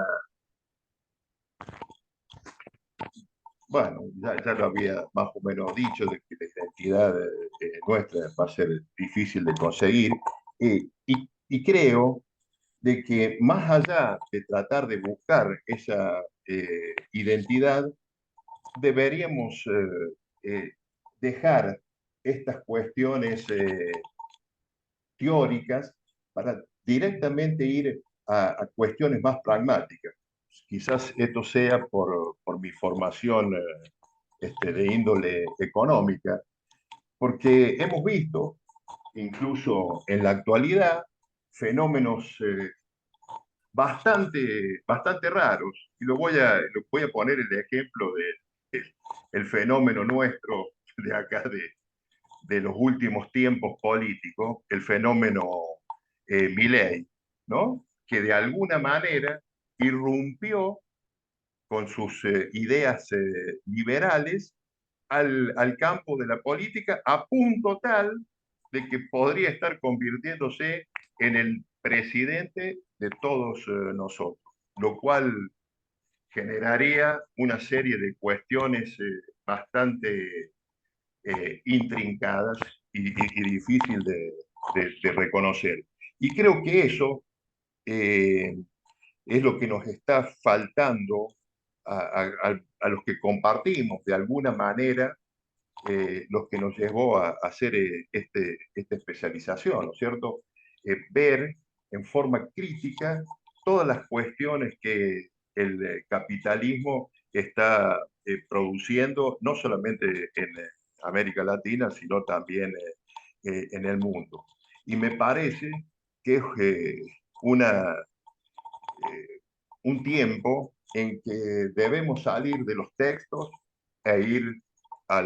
bueno, ya lo había más o menos dicho, de que la identidad nuestra va a ser difícil de conseguir, y creo de que más allá de tratar de buscar esa identidad, deberíamos dejar estas cuestiones teóricas para directamente ir a cuestiones más pragmáticas. Quizás esto sea por mi formación de índole económica, porque hemos visto, incluso en la actualidad, fenómenos bastante raros. Y lo voy a poner el ejemplo el fenómeno nuestro de acá, de los últimos tiempos políticos, el fenómeno Milei, ¿no? Que de alguna manera irrumpió con sus ideas liberales al campo de la política, a punto tal de que podría estar convirtiéndose en el presidente de todos nosotros, lo cual generaría una serie de cuestiones bastante intrincadas y difícil de reconocer. Y creo que eso es lo que nos está faltando a los que compartimos de alguna manera lo que nos llevó a hacer esta especialización, ¿no es cierto? Ver en forma crítica todas las cuestiones que el capitalismo está produciendo, no solamente en América Latina, sino también en el mundo. Y me parece que es un tiempo en que debemos salir de los textos e ir a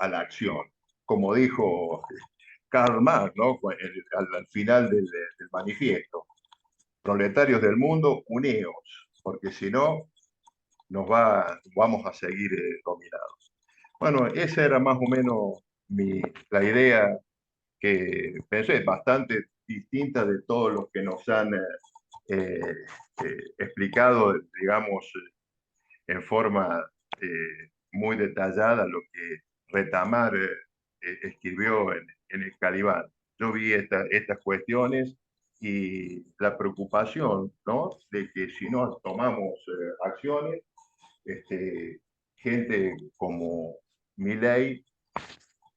la acción. Como dijo Karl Marx, ¿no? Al final del manifiesto: proletarios del mundo, uneos, porque si no, vamos a seguir dominados. Bueno, esa era más o menos la idea que pensé, bastante distinta de todos los que nos han explicado, digamos, en forma muy detallada lo que Retamar escribió en el Calibán. Yo vi estas cuestiones y la preocupación, ¿no? De que si no tomamos acciones, gente como Milei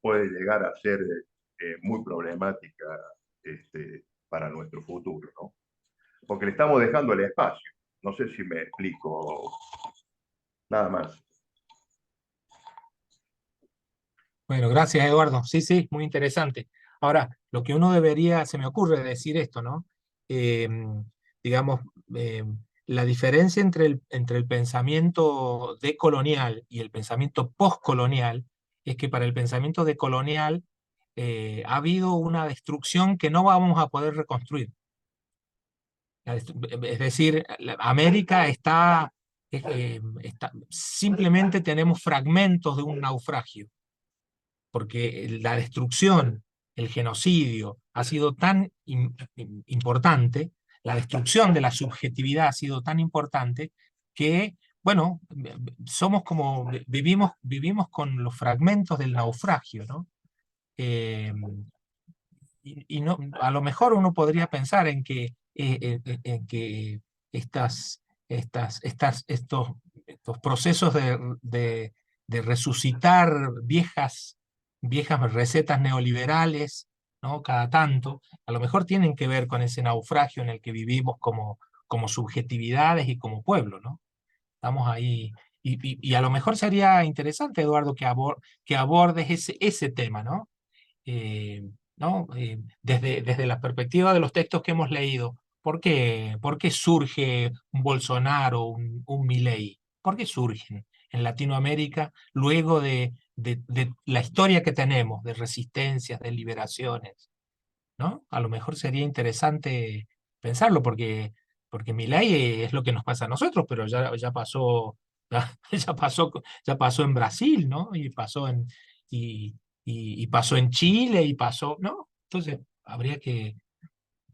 puede llegar a ser muy problemática para nuestro futuro, ¿no? Porque le estamos dejando el espacio. No sé si me explico. Nada más.
Bueno, gracias, Eduardo. Sí, sí, muy interesante. Ahora, lo que uno debería, se me ocurre decir esto, ¿no? Digamos, la diferencia entre el pensamiento decolonial y el pensamiento postcolonial es que para el pensamiento decolonial ha habido una destrucción que no vamos a poder reconstruir. Es decir, América simplemente tenemos fragmentos de un naufragio, porque la destrucción, el genocidio ha sido tan importante, la destrucción de la subjetividad ha sido tan importante que, bueno, somos como, vivimos con los fragmentos del naufragio, ¿no? Y no, a lo mejor uno podría pensar en que estos procesos de resucitar viejas recetas neoliberales, ¿no? Cada tanto, a lo mejor tienen que ver con ese naufragio en el que vivimos como subjetividades y como pueblo, ¿no? Estamos ahí. Y a lo mejor sería interesante, Eduardo, que abordes ese tema, ¿no? ¿No? Desde la perspectiva de los textos que hemos leído, por qué surge un Bolsonaro, un Milei? ¿Por qué surgen en Latinoamérica luego de la historia que tenemos de resistencias, de liberaciones? ¿No? A lo mejor sería interesante pensarlo, porque Milei es lo que nos pasa a nosotros, pero ya pasó Ya pasó en Brasil, ¿no? Y pasó en Chile y pasó, ¿no? Entonces, habría que,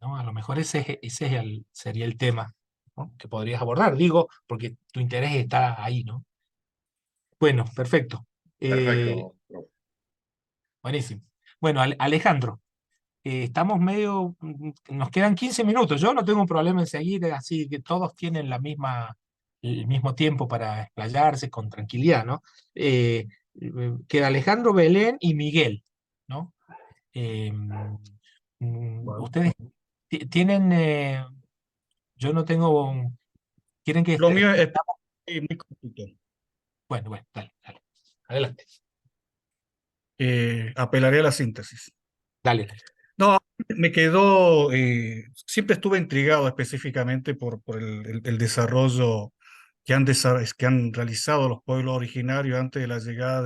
¿no? A lo mejor sería el tema, ¿no? Que podrías abordar, digo, porque tu interés está ahí, ¿no? Bueno, perfecto.
Perfecto.
Buenísimo. Bueno, Alejandro, estamos nos quedan 15 minutos. Yo no tengo problema en seguir, así que todos tienen el mismo tiempo para explayarse con tranquilidad, ¿no? Queda Alejandro, Belén y Miguel, ¿no? Eh,
Bueno.
ustedes tienen, yo no tengo, ¿quieren que
Lo mío es
extendamos?
muy cortito.
Bueno, dale, adelante,
Apelaré a la síntesis.
dale.
No, me quedó, siempre estuve intrigado específicamente por el desarrollo que han realizado los pueblos originarios antes de la llegada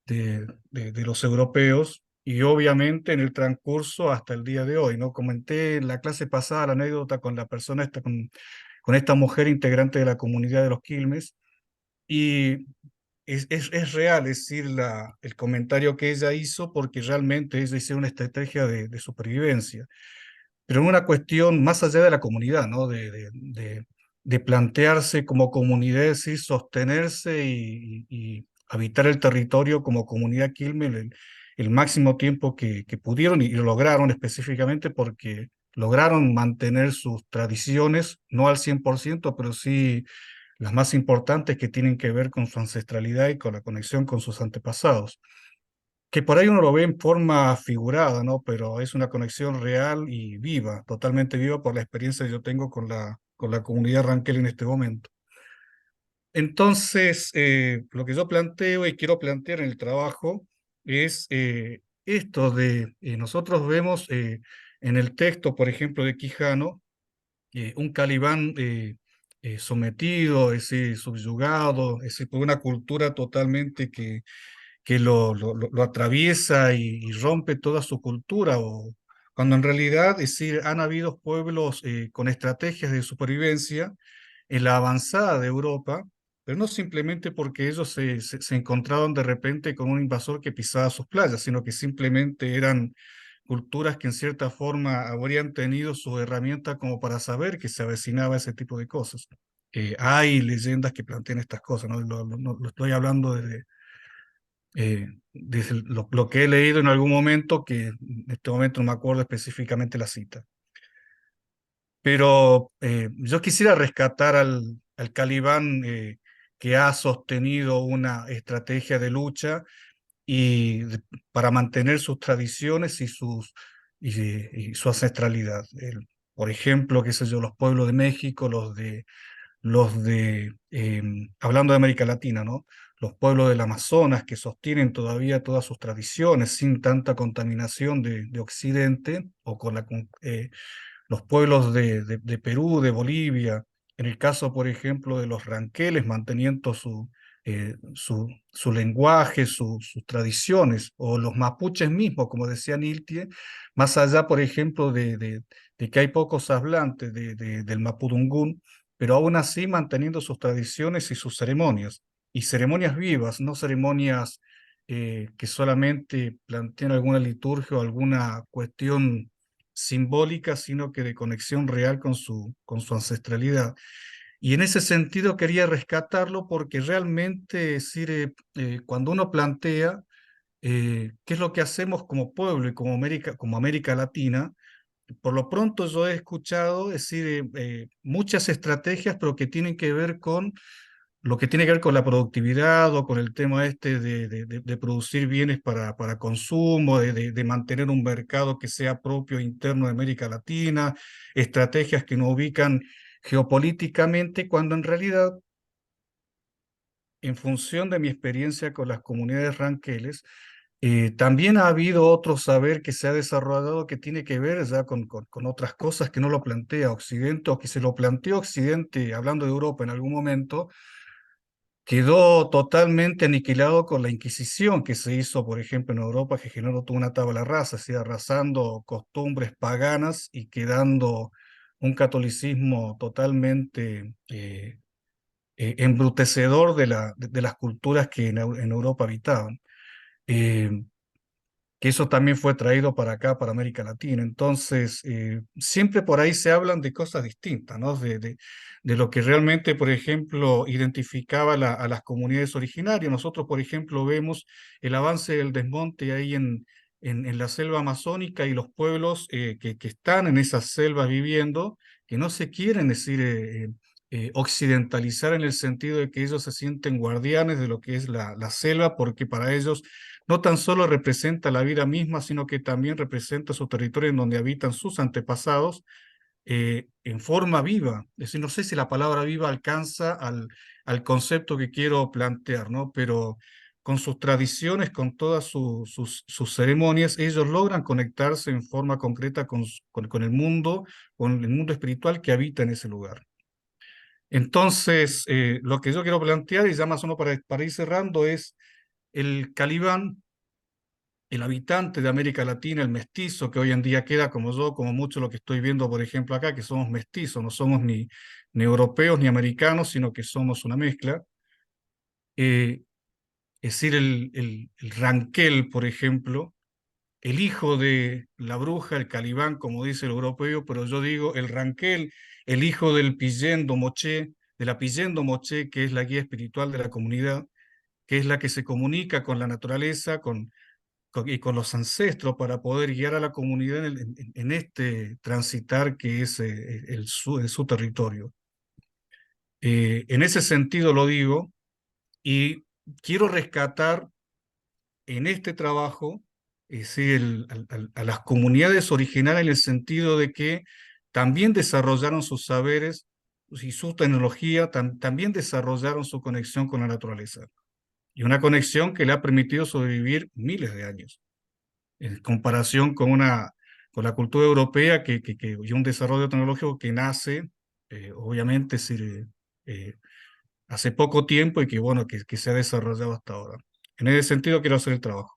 de los europeos y obviamente en el transcurso hasta el día de hoy, ¿no? Comenté en la clase pasada la anécdota con la persona con esta mujer integrante de la comunidad de los Quilmes y es real, es decir, el comentario que ella hizo porque realmente ella hizo una estrategia de supervivencia, pero en una cuestión más allá de la comunidad, ¿no? De plantearse como comunidad, es decir, sostenerse y habitar el territorio como comunidad Quilmes el máximo tiempo que pudieron y lo lograron específicamente porque lograron mantener sus tradiciones, no al 100%, pero sí las más importantes que tienen que ver con su ancestralidad y con la conexión con sus antepasados, que por ahí uno lo ve en forma figurada, ¿no? Pero es una conexión real y viva, totalmente viva por la experiencia que yo tengo con la comunidad Ranquel en este momento. Entonces, lo que yo planteo y quiero plantear en el trabajo es esto nosotros vemos en el texto, por ejemplo, de Quijano, un Calibán sometido, es decir, subyugado, es decir, por una cultura totalmente que lo atraviesa y rompe toda su cultura, o cuando en realidad, es decir, han habido pueblos con estrategias de supervivencia en la avanzada de Europa, pero no simplemente porque ellos se encontraron de repente con un invasor que pisaba sus playas, sino que simplemente eran culturas que en cierta forma habrían tenido sus herramientas como para saber que se avecinaba ese tipo de cosas. Hay leyendas que plantean estas cosas, ¿no? Lo estoy hablando desde lo que he leído en algún momento, que en este momento no me acuerdo específicamente la cita. Pero yo quisiera rescatar al Calibán que ha sostenido una estrategia de lucha para mantener sus tradiciones y su ancestralidad. Por ejemplo, qué sé yo, los pueblos de México, hablando de América Latina, ¿no? Los pueblos del Amazonas que sostienen todavía todas sus tradiciones sin tanta contaminación de Occidente, o los pueblos de Perú, de Bolivia, en el caso, por ejemplo, de los ranqueles, manteniendo su lenguaje, sus tradiciones, o los mapuches mismos, como decía Niltie, más allá, por ejemplo, de que hay pocos hablantes del mapudungún, pero aún así manteniendo sus tradiciones y sus ceremonias, y ceremonias vivas, no ceremonias que solamente plantean alguna liturgia o alguna cuestión simbólica, sino que de conexión real con su ancestralidad. Y en ese sentido quería rescatarlo porque realmente, es decir, cuando uno plantea qué es lo que hacemos como pueblo y como América Latina, por lo pronto yo he escuchado decir muchas estrategias, pero que tienen que ver con lo que tiene que ver con la productividad o con el tema este de producir bienes para consumo, de mantener un mercado que sea propio e interno de América Latina, estrategias que nos ubican geopolíticamente, cuando en realidad, en función de mi experiencia con las comunidades ranqueles, también ha habido otro saber que se ha desarrollado que tiene que ver ya con otras cosas que no lo plantea Occidente, o que se lo planteó Occidente, hablando de Europa en algún momento, quedó totalmente aniquilado con la Inquisición que se hizo, por ejemplo, en Europa, que generó toda una tabla rasa, así, arrasando costumbres paganas y quedando un catolicismo totalmente embrutecedor de las culturas que en Europa habitaban. Que eso también fue traído para acá, para América Latina. Entonces, siempre por ahí se hablan de cosas distintas, ¿no? De lo que realmente, por ejemplo, identificaba a las comunidades originarias. Nosotros, por ejemplo, vemos el avance del desmonte ahí en la selva amazónica y los pueblos que están en esas selvas viviendo, que no se quieren decir occidentalizar en el sentido de que ellos se sienten guardianes de lo que es la selva, porque para ellos no tan solo representa la vida misma, sino que también representa su territorio en donde habitan sus antepasados en forma viva. Es decir, no sé si la palabra viva alcanza al concepto que quiero plantear, ¿no? Pero con sus tradiciones, con todas sus ceremonias, ellos logran conectarse en forma concreta con el mundo espiritual que habita en ese lugar. Entonces, lo que yo quiero plantear, y ya más o menos para ir cerrando, es el Calibán, el habitante de América Latina, el mestizo que hoy en día queda como yo, como mucho lo que estoy viendo, por ejemplo, acá, que somos mestizos, no somos ni europeos ni americanos, sino que somos una mezcla. Es decir, el Ranquel, por ejemplo, el hijo de la bruja, el Calibán, como dice el europeo, pero yo digo el Ranquel, el hijo del Pillendo Moché, de la Pillendo Moché, que es la guía espiritual de la comunidad, que es la que se comunica con la naturaleza, y con los ancestros para poder guiar a la comunidad en este transitar que es su territorio. En ese sentido lo digo, y quiero rescatar en este trabajo a las comunidades originales en el sentido de que también desarrollaron sus saberes y su tecnología, también desarrollaron su conexión con la naturaleza. Y una conexión que le ha permitido sobrevivir miles de años, en comparación con la cultura europea y un desarrollo tecnológico que nace, obviamente, hace poco tiempo y que, bueno, que se ha desarrollado hasta ahora. En ese sentido quiero hacer el trabajo.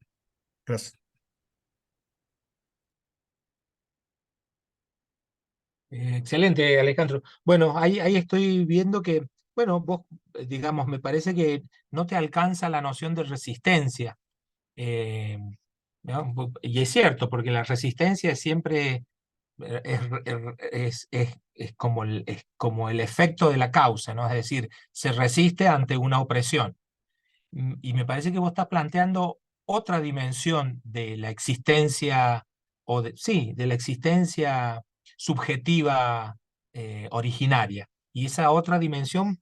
Gracias.
Excelente, Alejandro. Bueno, ahí estoy viendo que, bueno, vos, digamos, me parece que no te alcanza la noción de resistencia. ¿No? Y es cierto, porque la resistencia siempre es como el efecto de la causa, ¿no? Es decir, se resiste ante una opresión. Y me parece que vos estás planteando otra dimensión de la existencia, sí, de la existencia subjetiva originaria. Y esa otra dimensión,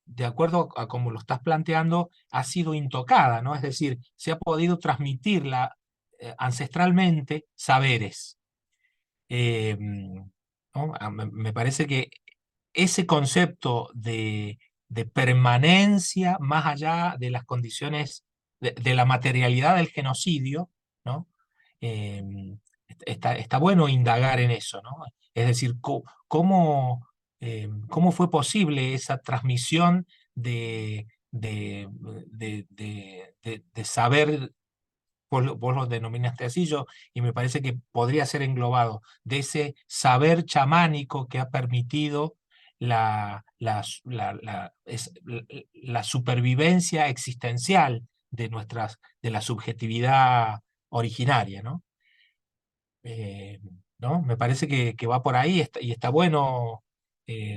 de acuerdo a cómo lo estás planteando, ha sido intocada, ¿no? Es decir, se ha podido transmitirla ancestralmente saberes. ¿No? Me parece que ese concepto de permanencia más allá de las condiciones de la materialidad del genocidio, ¿no? Está bueno indagar en eso, ¿no? Es decir, cómo fue posible esa transmisión de saber. Vos lo denominaste así, y me parece que podría ser englobado de ese saber chamánico que ha permitido la supervivencia existencial de la subjetividad originaria, ¿no? ¿No? Me parece que va por ahí y está bueno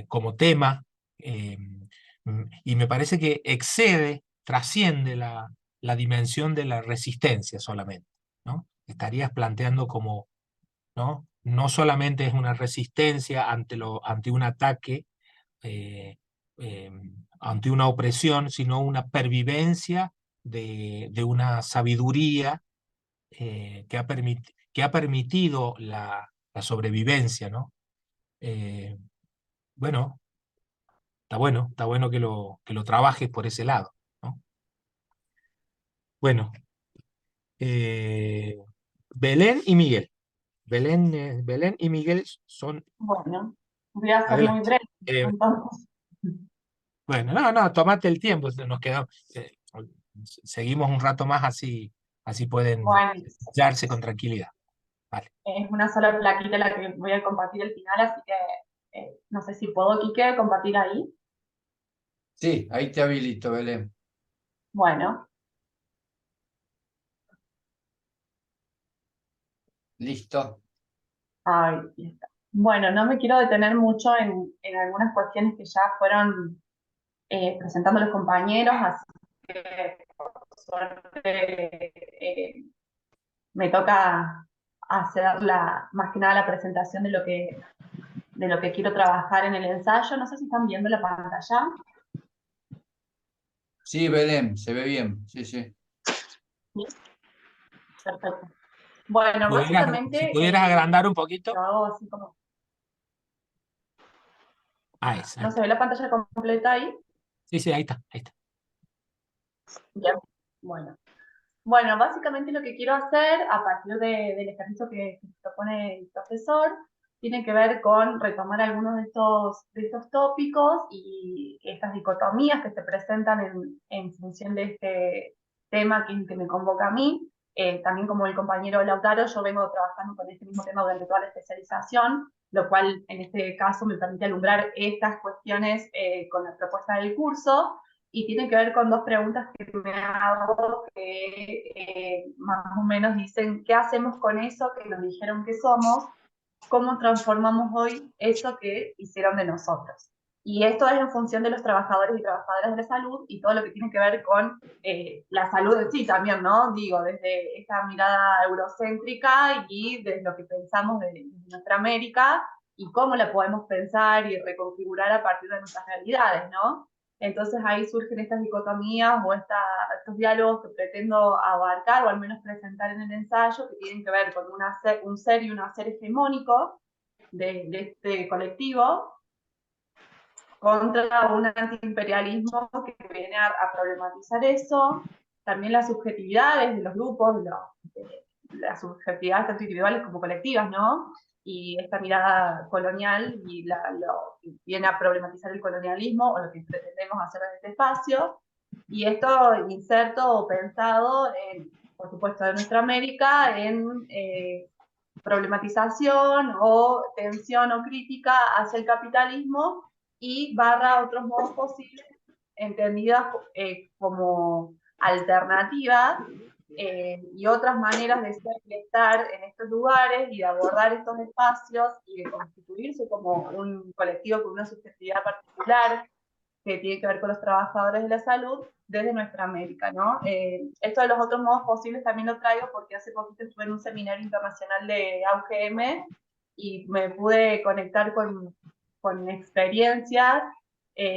como tema, y me parece que trasciende la dimensión de la resistencia solamente, ¿no? Estarías planteando como, ¿no? No solamente es una resistencia ante un ataque, eh, eh, ante una opresión, sino una pervivencia de una sabiduría que ha permitido la sobrevivencia, ¿no? Bueno, está bueno que lo trabajes por ese lado, ¿no? Bueno, eh, Belén y Miguel. Belén y Miguel son...
Bueno, voy a ser muy
Adelante.
breve, entonces.
Bueno, no, tomate el tiempo, nos quedamos, seguimos un rato más, así pueden
Bueno,
hallarse con tranquilidad. Vale.
es una sola plaquita la que voy a compartir al final, así que no sé si puedo, Quique, compartir ahí.
Sí, ahí te habilito, Belén.
Bueno,
Listo.
ahí está. Bueno, no me quiero detener mucho en algunas cuestiones que ya fueron presentando los compañeros, así que por suerte me toca hacer más que nada la presentación de lo que quiero trabajar en el ensayo. No sé si están viendo la pantalla.
Sí, Belén, se ve bien. Sí, sí.
Sí, perfecto. Bueno,
Si
básicamente
pudieras agrandar un poquito.
lo hago así como...
Ah,
¿No
exacto.
se ve la pantalla completa ahí?
Sí, sí, ahí está, ahí está.
Bien. Bueno. Bueno, básicamente lo que quiero hacer a partir del ejercicio que propone el profesor tiene que ver con retomar algunos de estos tópicos y estas dicotomías que se presentan en función de este tema que me convoca a mí. También como el compañero Lautaro, yo vengo trabajando con este mismo tema durante toda la especialización, lo cual en este caso me permite alumbrar estas cuestiones con la propuesta del curso. Y tiene que ver con dos preguntas que me hago que más o menos dicen, ¿qué hacemos con eso que nos dijeron que somos? ¿Cómo transformamos hoy eso que hicieron de nosotros? Y esto es en función de los trabajadores y trabajadoras de la salud y todo lo que tiene que ver con la salud en sí también, ¿no? Digo, desde esta mirada eurocéntrica y desde lo que pensamos de nuestra América y cómo la podemos pensar y reconfigurar a partir de nuestras realidades, ¿no? Entonces ahí surgen estas dicotomías o estos diálogos que pretendo abarcar o al menos presentar en el ensayo que tienen que ver con un ser y un hacer hegemónico de este colectivo contra un antiimperialismo que viene a problematizar eso, también las subjetividades de los grupos, las subjetividades tanto individuales como colectivas, ¿no? Y esta mirada colonial y viene a problematizar el colonialismo o lo que pretendemos hacer en este espacio. Y esto inserto o pensado, por supuesto, de nuestra América en problematización o tensión o crítica hacia el capitalismo y barra otros modos posibles entendidas como alternativas y otras maneras de ser y estar en estos lugares y de abordar estos espacios y de constituirse como un colectivo con una subjetividad particular que tiene que ver con los trabajadores de la salud desde nuestra América, ¿no? Esto de los otros modos posibles también lo traigo porque hace poquito estuve en un seminario internacional de AUGM y me pude conectar con experiencias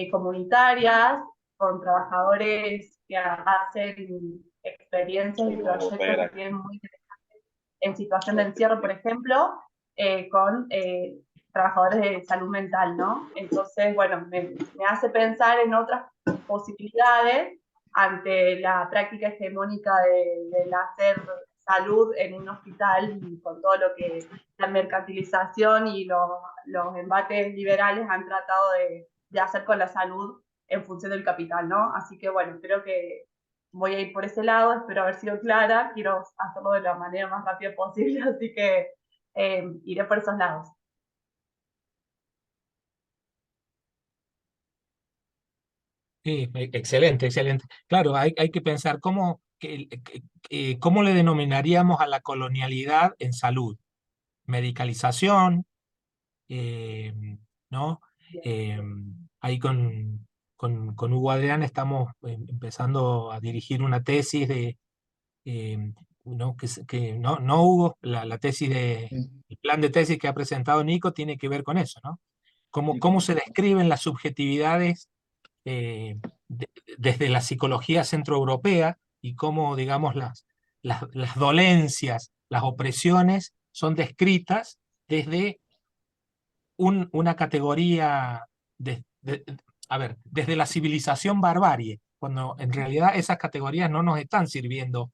comunitarias, con trabajadores que hacen experiencias y proyectos que tienen muy interesantes en situación de encierro, por ejemplo, con trabajadores de salud mental, ¿no? Entonces, bueno, me hace pensar en otras posibilidades ante la práctica hegemónica del hacer salud en un hospital y con todo lo que la mercantilización y los embates liberales han tratado de hacer con la salud en función del capital, ¿no? Así que, bueno, creo que voy a ir por ese lado, espero haber sido clara, quiero hacerlo de la manera más rápida posible, así que iré por esos lados.
Sí, excelente, excelente. Claro, hay que pensar cómo le denominaríamos a la colonialidad en salud. Medicalización, eh, ¿no? Eh, ahí con Hugo Adrián estamos empezando a dirigir una tesis ¿no? No Hugo, la tesis el plan de tesis que ha presentado Nico tiene que ver con eso, ¿no? Cómo se describen las subjetividades eh, desde la psicología centroeuropea y cómo, digamos, las dolencias, las opresiones son descritas desde una categoría, a ver, desde la civilización barbarie, cuando en realidad esas categorías no nos están sirviendo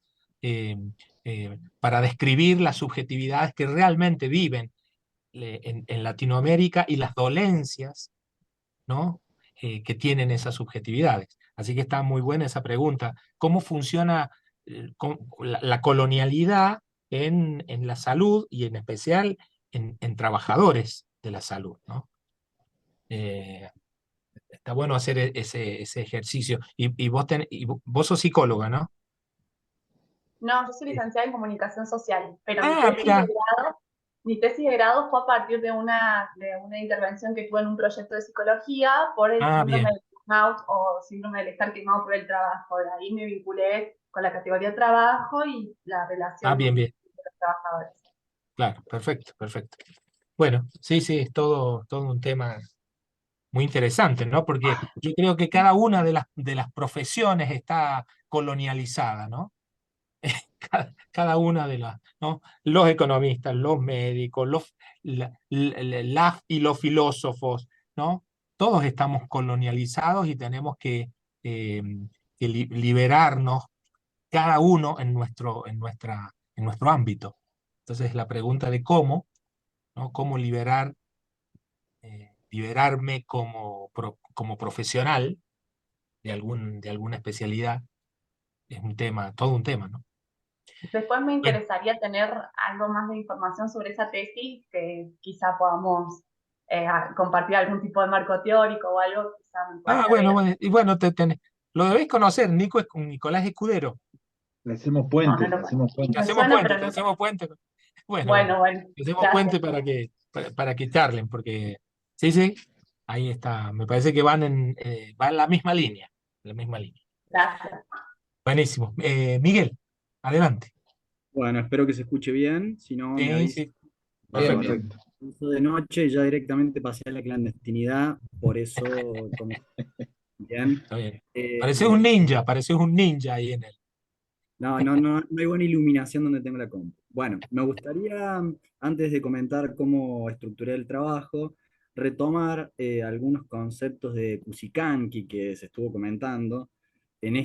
para describir las subjetividades que realmente viven en Latinoamérica y las dolencias, ¿no? Que tienen esas subjetividades. Así que está muy buena esa pregunta. ¿Cómo funciona la colonialidad en la salud y en especial en trabajadores de la salud, ¿no? está bueno hacer ese ejercicio. Vos sos psicóloga, ¿no?
No, yo soy licenciada en comunicación social, pero
Ah, mira.
mi tesis de grado fue a partir de una intervención que tuve en un proyecto de psicología por el
Ah,
síndrome
bien.
del burnout o síndrome del estar quemado por el trabajo. De ahí me vinculé con la categoría trabajo y la relación
Ah, bien, bien.
de los trabajadores.
Claro, perfecto, perfecto. Bueno, sí, sí, es todo un tema muy interesante, ¿no? Porque yo creo que cada una de las profesiones está colonializada, ¿no? Cada una de las, ¿no? Los economistas, los médicos, y los filósofos, ¿no? Todos estamos colonializados y tenemos eh, que liberarnos cada uno en nuestro ámbito. Entonces, la pregunta de cómo, ¿no? Cómo liberarme como profesional de alguna especialidad, es un tema, todo un tema, ¿no?
Después me
Bueno,
interesaría tener algo más de información sobre esa tesis, que quizá podamos compartir algún tipo de marco teórico o algo, quizá me pueda
bueno,
servir.
y bueno, lo debéis conocer, Nico es con Nicolás Escudero.
Le hacemos
No,
puente,
no
le hacemos puente.
Te
me
hacemos
suena,
puente,
pero
te
no.
hacemos puente. Bueno, bueno,
Bueno,
te hacemos
gracias.
puente para que charlen, porque sí, sí, ahí está. Me parece que van en la misma línea, la misma línea.
Gracias.
Buenísimo. Miguel, adelante.
Bueno, espero que se escuche bien, si no me
Sí,
avisa.
sí,
Bien,
perfecto.
Bárbaro. Hizo de noche y ya directamente pasé a la clandestinidad, por eso bien.
Está bien.
Eh,
Pareces un ninja ahí en él.
no hay buena iluminación donde tengo la compu. Bueno, me gustaría, antes de comentar cómo estructuré el trabajo, retomar algunos conceptos de Kusikanki que se estuvo comentando en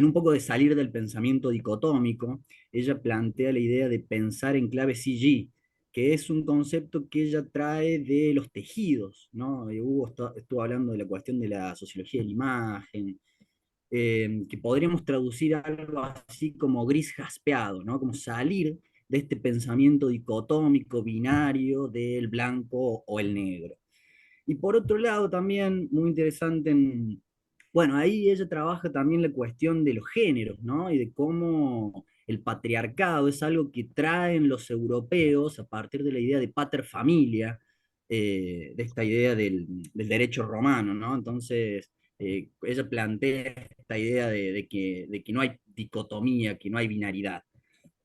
un poco de salir del pensamiento dicotómico. Ella plantea la idea de pensar en clave CG, que es un concepto que ella trae de los tejidos, ¿no? Hugo estuvo hablando de la cuestión de la sociología de la imagen, que podríamos traducir algo así como gris jaspeado, ¿no? Como salir de este pensamiento dicotómico, binario, del blanco o el negro. Y por otro lado, también muy interesante bueno, ahí ella trabaja también la cuestión de los géneros, ¿no? Y de cómo el patriarcado es algo que traen los europeos a partir de la idea de pater familia, de esta idea del derecho romano, ¿no? Entonces, ella plantea esta idea de que no hay dicotomía, que no hay binaridad.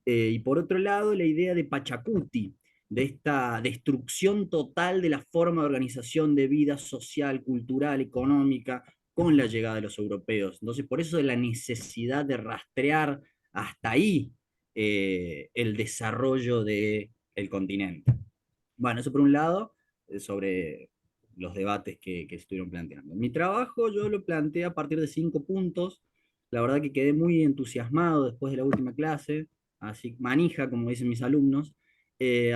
Y por otro lado, la idea de Pachacuti, de esta destrucción total de la forma de organización de vida social, cultural, económica, con la llegada de los europeos. Entonces, por eso de la necesidad de rastrear hasta ahí el desarrollo del continente. Bueno, eso por un lado, sobre los debates que estuvieron planteando. Mi trabajo yo lo planteé a partir de 5 puntos. La verdad que quedé muy entusiasmado después de la última clase, así manija, como dicen mis alumnos.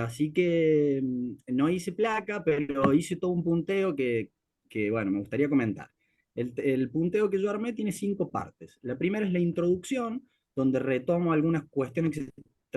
Así que no hice placa, pero hice todo un punteo bueno, me gustaría comentar. El punteo que yo armé tiene 5 partes. La primera es la introducción, donde retomo algunas cuestiones que se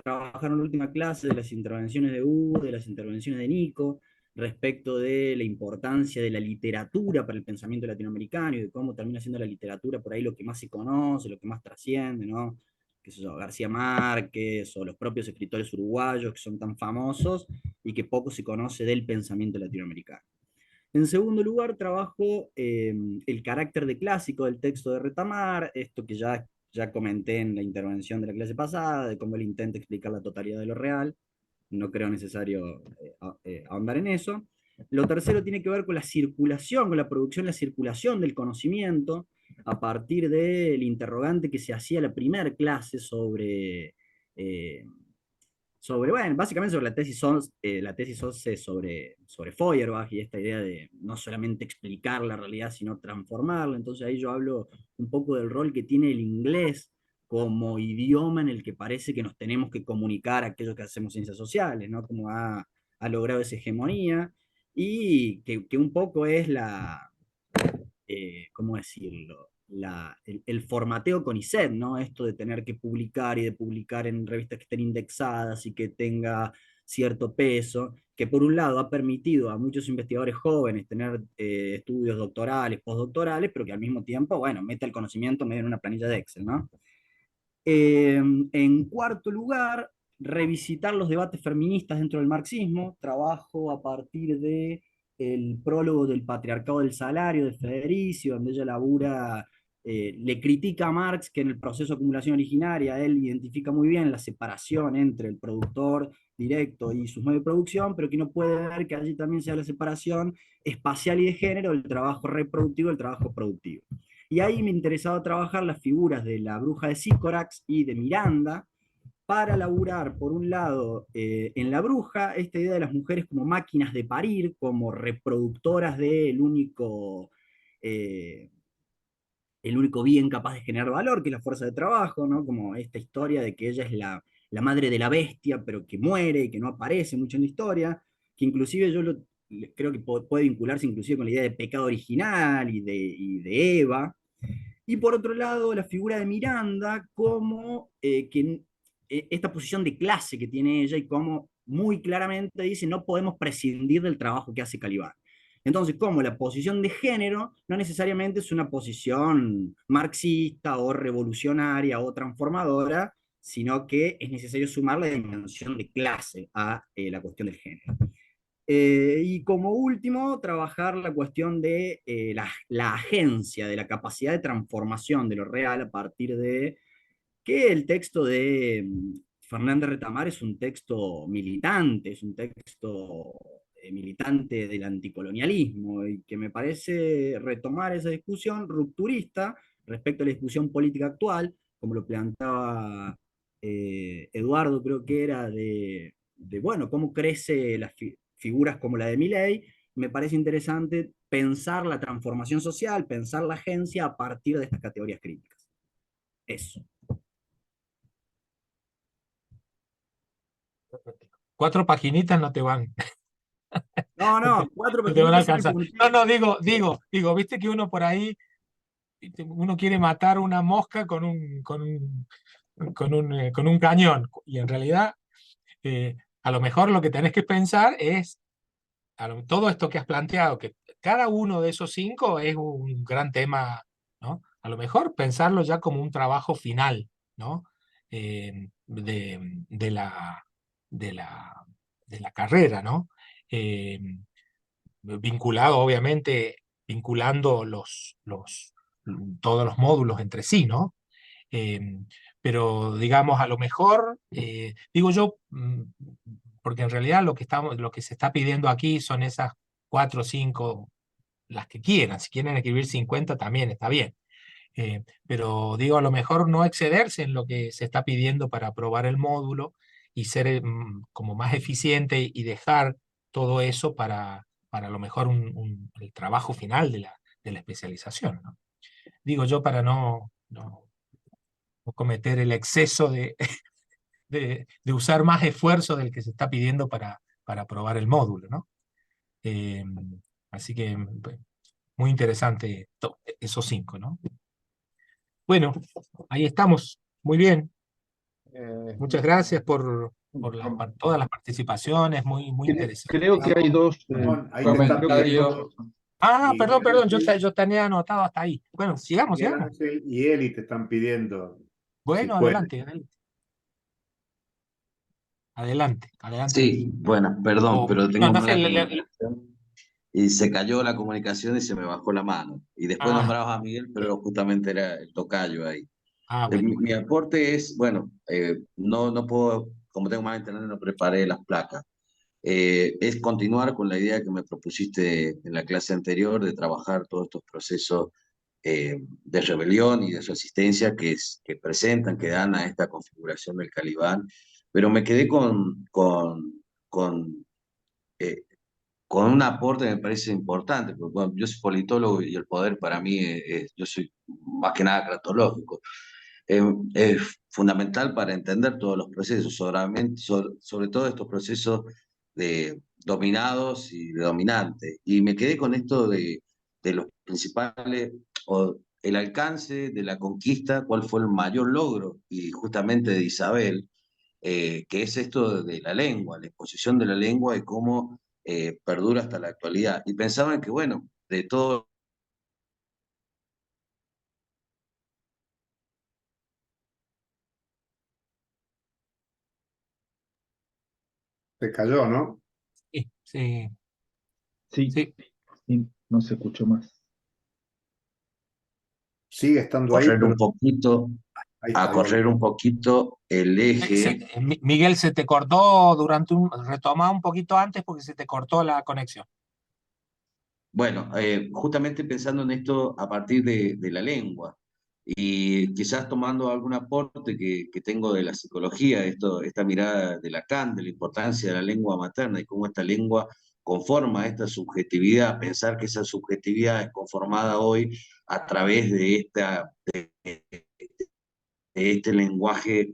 trabajaron en la última clase, de las intervenciones de Hugo, de las intervenciones de Nico, respecto de la importancia de la literatura para el pensamiento latinoamericano y de cómo termina siendo la literatura por ahí lo que más se conoce, lo que más trasciende, ¿no? Qué sé yo, García Márquez o los propios escritores uruguayos que son tan famosos y que poco se conoce del pensamiento latinoamericano. En segundo lugar, trabajo el carácter de clásico del texto de Retamar, esto que ya comenté en la intervención de la clase pasada, de cómo él intenta explicar la totalidad de lo real. No creo necesario ahondar en eso. Lo tercero tiene que ver con la circulación, con la producción y la circulación del conocimiento, a partir del interrogante que se hacía la primera clase eh, bueno, básicamente sobre la tesis Sosse sobre Feuerbach y esta idea de no solamente explicar la realidad, sino transformarla. Entonces ahí yo hablo un poco del rol que tiene el inglés como idioma en el que parece que nos tenemos que comunicar aquellos que hacemos ciencias sociales, ¿no? Como ha logrado esa hegemonía y que un poco es ¿cómo decirlo? El formateo con ISET, ¿no? Esto de tener que publicar y de publicar en revistas que estén indexadas y que tenga cierto peso, que por un lado ha permitido a muchos investigadores jóvenes tener estudios doctorales, postdoctorales, pero que al mismo tiempo, bueno, mete el conocimiento medio en una planilla de Excel, ¿no? En cuarto lugar, revisitar los debates feministas dentro del marxismo. Trabajo a partir de el prólogo del patriarcado del salario de Federici, donde ella labura, le critica a Marx que en el proceso de acumulación originaria él identifica muy bien la separación entre el productor directo y sus medios de producción, pero que no puede ver que allí también sea la separación espacial y de género del trabajo reproductivo y el trabajo productivo. Y ahí me interesaba trabajar las figuras de la bruja de Sícorax y de Miranda, para laburar, por un lado, en la bruja, esta idea de las mujeres como máquinas de parir, como reproductoras del único, el único bien capaz de generar valor, que es la fuerza de trabajo, ¿no? Como esta historia de que ella es la madre de la bestia, pero que muere y que no aparece mucho en la historia, que inclusive creo que puede vincularse inclusive con la idea de pecado original y de Eva. Y por otro lado, la figura de Miranda como esta posición de clase que tiene ella y como muy claramente dice no podemos prescindir del trabajo que hace Caliban. Entonces, como la posición de género no necesariamente es una posición marxista o revolucionaria o transformadora, sino que es necesario sumar la dimensión de clase a la cuestión del género. Y como último, trabajar la cuestión de la agencia, de la capacidad de transformación de lo real a partir de que el texto de Fernández Retamar es un texto militante, es un texto militante del anticolonialismo, y que me parece retomar esa discusión rupturista respecto a la discusión política actual, como lo planteaba Eduardo, creo que era bueno, cómo crece las figuras como la de Milei. Me parece interesante pensar la transformación social, pensar la agencia a partir de estas categorías críticas. Eso.
4 paginitas no te van.
No, 4
No te van a
paginitas son el
alcanzar.
puntero.
No, digo, viste que uno por ahí, uno quiere matar una mosca con un cañón, y en realidad a lo mejor lo que tenés que pensar es todo esto que has planteado, que cada uno de esos 5 es un gran tema, ¿no? A lo mejor pensarlo ya como un trabajo final, ¿no? De la carrera, ¿no? Vinculado, obviamente, vinculando todos los módulos entre sí, ¿no? Pero digamos, a lo mejor, digo yo, porque en realidad lo que se está pidiendo aquí son esas 4 o 5, las que quieran. Si quieren escribir 50 también está bien. Pero digo, a lo mejor no excederse en lo que se está pidiendo para aprobar el módulo y ser como más eficiente y dejar todo eso para a lo mejor el trabajo final de la especialización, ¿no? Digo yo, para no cometer el exceso de usar más esfuerzo del que se está pidiendo para aprobar el módulo, ¿no? Así que muy interesante esos 5, ¿no? Bueno, ahí estamos. Muy bien. Muchas gracias por todas las participaciones, muy interesantes.
Creo que hay 2
Ahí te están pidiendo
Perdón, yo tenía anotado hasta ahí. Bueno, sigamos.
Miguel Ángel y Eli te están pidiendo.
Bueno,
si pueden.
Adelante.
Sí, bueno, perdón, pero tengo
no sé,
mala comunicación y se cayó la comunicación y se me bajó la mano. Y después nombrabas a Miguel, pero justamente era el tocayo ahí.
Bueno.
Mi aporte es, bueno, no puedo, como tengo más internet, no preparé las placas. Es continuar con la idea que me propusiste en la clase anterior de trabajar todos estos procesos de rebelión y de resistencia que presentan, que dan a esta configuración del Calibán, pero me quedé con un aporte que me parece importante, porque bueno, yo soy politólogo y el poder para mí yo soy más que nada cratológico. Es fundamental para entender todos los procesos, sobre todo estos procesos de dominados y de dominantes. Y me quedé con esto de los principales, o el alcance de la conquista, cuál fue el mayor logro, y justamente de Isabel, que es esto de la lengua, la exposición de la lengua y cómo perdura hasta la actualidad. Y pensaba que, bueno, de todo.
Se cayó, ¿no?
Sí, sí,
Sí,
sí.
sí, no se escuchó más.
Sigue estando ahí,
Correr un
pero
poquito,
ahí
a
está, ahí
correr
volvió.
un poquito el eje.
Miguel, se te cortó retoma un poquito antes porque se te cortó la conexión.
Bueno, justamente pensando en esto a partir de la lengua y quizás tomando algún aporte que tengo de la psicología, esta mirada de Lacan, de la importancia de la lengua materna y cómo esta lengua conforma esta subjetividad, pensar que esa subjetividad es conformada hoy a través de este lenguaje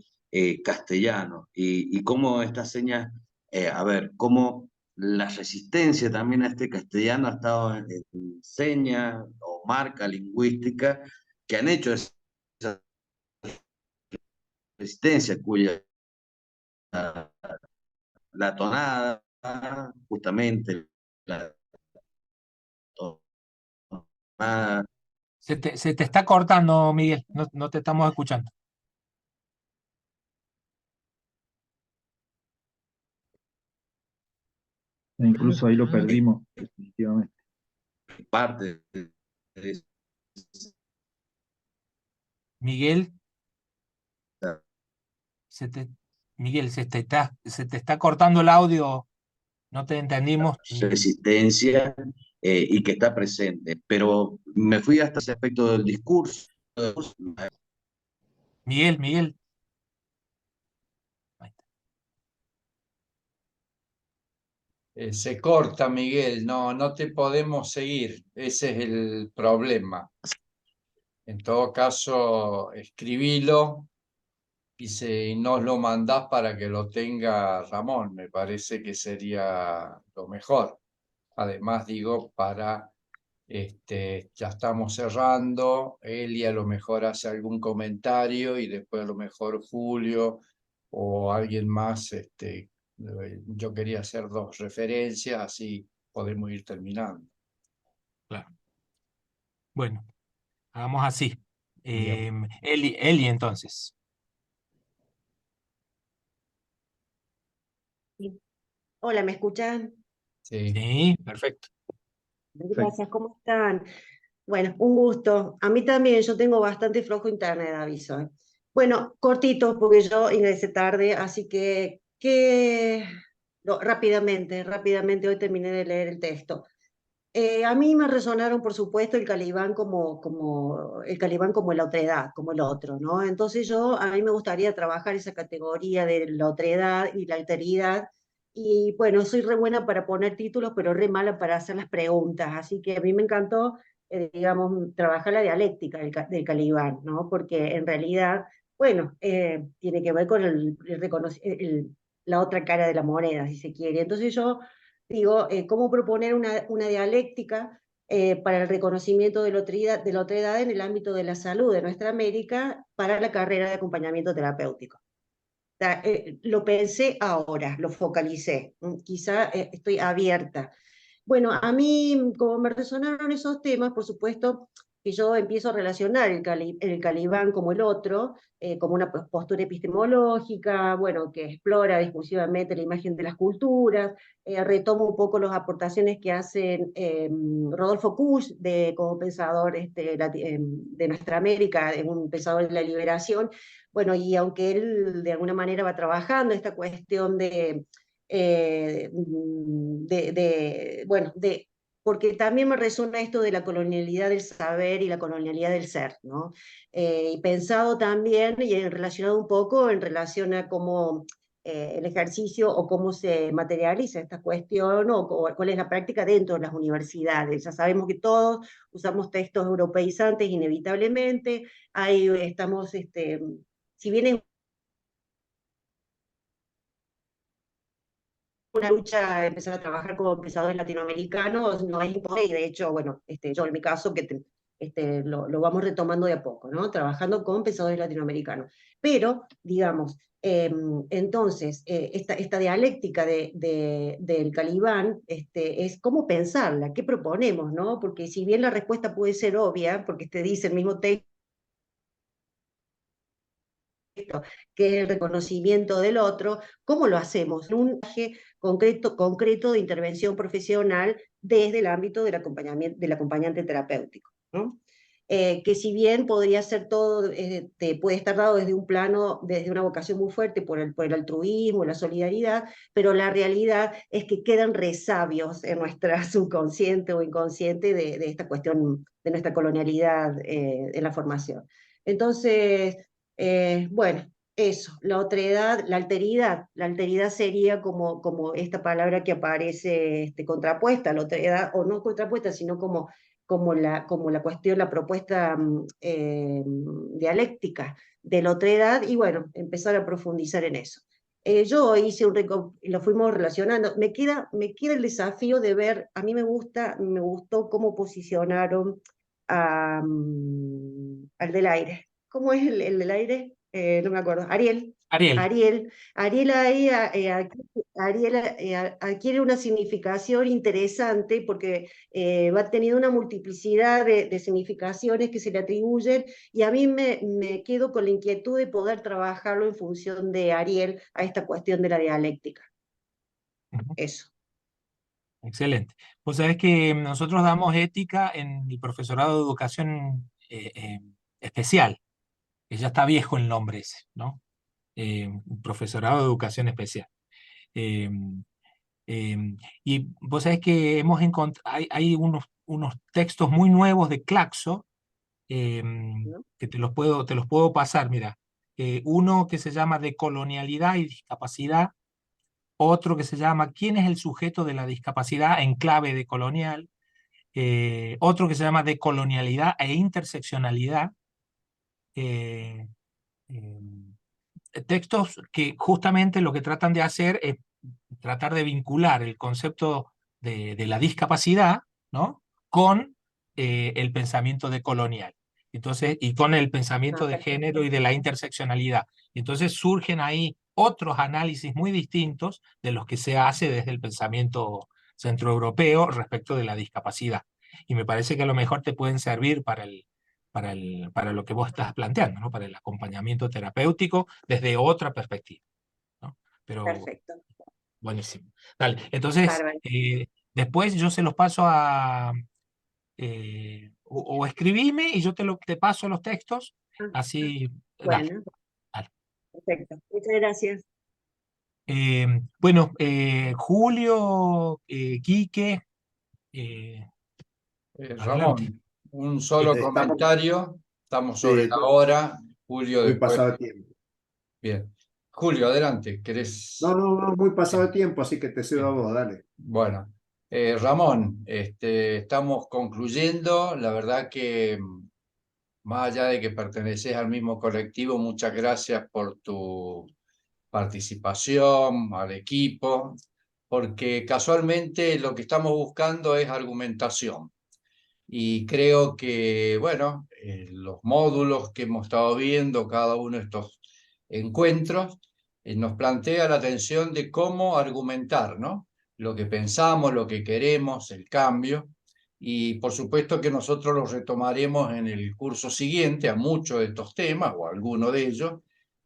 castellano y cómo estas señas, a ver, cómo la resistencia también a este castellano ha estado en señas o marca lingüística que han hecho esa resistencia, cuya la tonada, justamente, la tonada.
Se te está cortando, Miguel, no te estamos escuchando.
E incluso ahí lo perdimos, definitivamente.
Parte de
Miguel, Miguel, se te está cortando el audio, no te entendimos.
resistencia y que está presente. Pero me fui hasta ese aspecto del discurso.
Miguel.
Se corta, Miguel, no te podemos seguir, ese es el problema. En todo caso, escribilo y nos lo mandás para que lo tenga Ramón, me parece que sería lo mejor. Además, digo, ya estamos cerrando, Eli a lo mejor hace algún comentario y después a lo mejor Julio o alguien más, yo quería hacer 2 referencias, así podemos ir terminando.
Claro. Bueno, hagamos así.
Bien.
Eli, entonces.
Hola, ¿me escuchan?
Sí, perfecto.
Gracias, ¿cómo están? Bueno, un gusto. A mí también, yo tengo bastante flojo internet, aviso. Bueno, cortito, porque yo ingresé tarde, así rápidamente, hoy terminé de leer el texto. A mí me resonaron, por supuesto, el Calibán como la otredad, como el otro, ¿no? Entonces a mí me gustaría trabajar esa categoría de la otredad y la alteridad, y bueno, soy re buena para poner títulos, pero re mala para hacer las preguntas, así que a mí me encantó, digamos, trabajar la dialéctica del Calibán, ¿no? Porque en realidad, bueno, tiene que ver con la otra cara de la moneda, si se quiere. Entonces yo digo, cómo proponer una dialéctica para el reconocimiento de la otredad en el ámbito de la salud de nuestra América para la carrera de acompañamiento terapéutico. O sea, lo pensé ahora, lo focalicé, quizá estoy abierta. Bueno, a mí, como me resonaron esos temas, por supuesto que yo empiezo a relacionar el Calibán como el otro, como una postura epistemológica, bueno, que explora discursivamente la imagen de las culturas, retomo un poco las aportaciones que hacen Rodolfo Kusch como pensador de nuestra América, un pensador de la liberación. Bueno, y aunque él de alguna manera va trabajando esta cuestión bueno, porque también me resuena esto de la colonialidad del saber y la colonialidad del ser, ¿no? Y pensado también y relacionado un poco en relación a cómo el ejercicio o cómo se materializa esta cuestión o cuál es la práctica dentro de las universidades. Ya sabemos que todos usamos textos europeizantes inevitablemente, ahí estamos, si bien es una lucha empezar a trabajar como pensadores latinoamericanos, no es imposible, y de hecho, bueno, yo en mi caso, que lo vamos retomando de a poco, ¿no? Trabajando con pensadores latinoamericanos. Pero, digamos, entonces, esta dialéctica del Calibán es cómo pensarla, qué proponemos, ¿no? Porque si bien la respuesta puede ser obvia, porque te dice el mismo texto, que es el reconocimiento del otro, ¿cómo lo hacemos? En un viaje concreto de intervención profesional desde el ámbito del acompañante terapéutico, ¿no? Que si bien podría ser todo, puede estar dado desde un plano, desde una vocación muy fuerte por el altruismo, la solidaridad, pero la realidad es que quedan resabios en nuestra subconsciente o inconsciente de esta cuestión de nuestra colonialidad en la formación. Entonces, bueno, eso, la otredad, la alteridad sería como esta palabra que aparece contrapuesta, la otredad, o no contrapuesta, sino como la cuestión, la propuesta dialéctica de la otredad, y bueno, empezar a profundizar en eso. Yo hice lo fuimos relacionando, me queda el desafío de ver, a mí me gustó cómo posicionaron al del aire. ¿Cómo es el del aire? No me acuerdo. Ariel.
Ariel.
Ariel ahí adquiere una significación interesante porque va teniendo una multiplicidad de significaciones que se le atribuyen, y a mí me quedo con la inquietud de poder trabajarlo en función de Ariel a esta cuestión de la dialéctica. Eso.
Excelente. Pues sabés que nosotros damos ética en el profesorado de educación especial, que ya está viejo el nombre ese, ¿no? Un profesorado de educación especial. Eh, y vos sabés que hay unos textos muy nuevos de Claxo, que te los puedo pasar, mira. Uno que se llama Decolonialidad y Discapacidad, otro que se llama ¿Quién es el sujeto de la discapacidad en clave decolonial? Otro que se llama Decolonialidad e Interseccionalidad. Textos que justamente lo que tratan de hacer es tratar de vincular el concepto de la discapacidad, ¿no?, con el pensamiento decolonial. Entonces, y con el pensamiento de género y de la interseccionalidad. Entonces surgen ahí otros análisis muy distintos de los que se hace desde el pensamiento centroeuropeo respecto de la discapacidad. Y me parece que a lo mejor te pueden servir para lo que vos estás planteando, ¿no?, para el acompañamiento terapéutico desde otra perspectiva, ¿no? Pero,
perfecto.
Buenísimo. Dale, entonces, después yo se los paso a... o escribime y yo te paso los textos, así...
Bueno,
dale.
perfecto. Muchas gracias.
Bueno, Julio, Quique, adelante.
Ramón, un solo comentario, estamos sobre
Sí,
la hora. Julio,
muy
después.
pasado de tiempo.
Bien. Julio, adelante, ¿querés?
No, muy pasado de tiempo, así que te cedo a vos, dale.
Bueno, Ramón, estamos concluyendo. La verdad que más allá de que perteneces al mismo colectivo, muchas gracias por tu participación, al equipo, porque casualmente lo que estamos buscando es argumentación. Y creo que, bueno, los módulos que hemos estado viendo, cada uno de estos encuentros, nos plantea la atención de cómo argumentar, ¿no?, lo que pensamos, lo que queremos, el cambio. Y por supuesto que nosotros los retomaremos en el curso siguiente a muchos de estos temas o a alguno de ellos,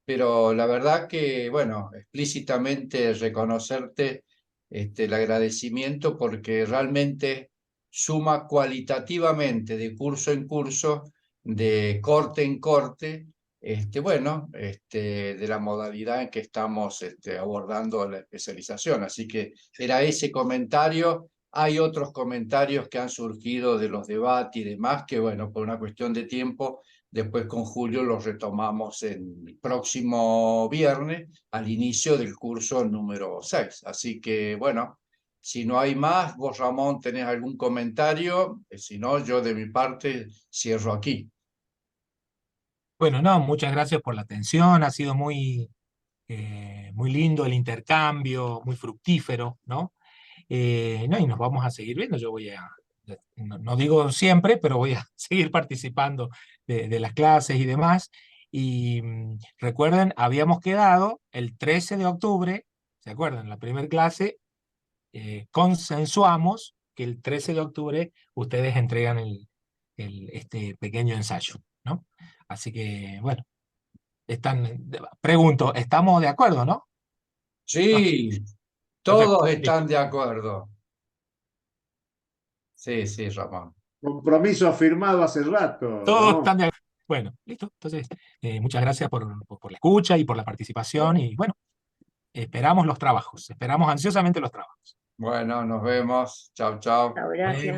pero la verdad que, bueno, explícitamente reconocerte el agradecimiento, porque realmente suma cualitativamente de curso en curso, de corte en corte, bueno, de la modalidad en que estamos abordando la especialización. Así que era ese comentario. Hay otros comentarios que han surgido de los debates y demás, que bueno, por una cuestión de tiempo, después con Julio los retomamos el próximo viernes al inicio del curso número 6. Así que bueno, si no hay más, vos, Ramón, tenés algún comentario. Si no, yo de mi parte cierro aquí.
Bueno, no, muchas gracias por la atención, ha sido muy lindo el intercambio, muy fructífero, ¿no? No, y nos vamos a seguir viendo. Yo voy a no digo siempre, pero voy a seguir participando de las clases y demás. Y recuerden, habíamos quedado el 13 de octubre, ¿se acuerdan? En la primera clase consensuamos que el 13 de octubre ustedes entregan este pequeño ensayo, ¿no? Así que, bueno, pregunto, ¿estamos de acuerdo, no?
Sí,
Perfecto,
todos
listo.
están de acuerdo. Sí, sí, Ramón.
Compromiso firmado hace rato,
Todos
Ramón.
están de acuerdo. Bueno, listo. Entonces, muchas gracias por la escucha y por la participación. Y bueno, esperamos los trabajos. Esperamos ansiosamente los trabajos.
Bueno, nos vemos. Chao, chao.
Chao, gracias.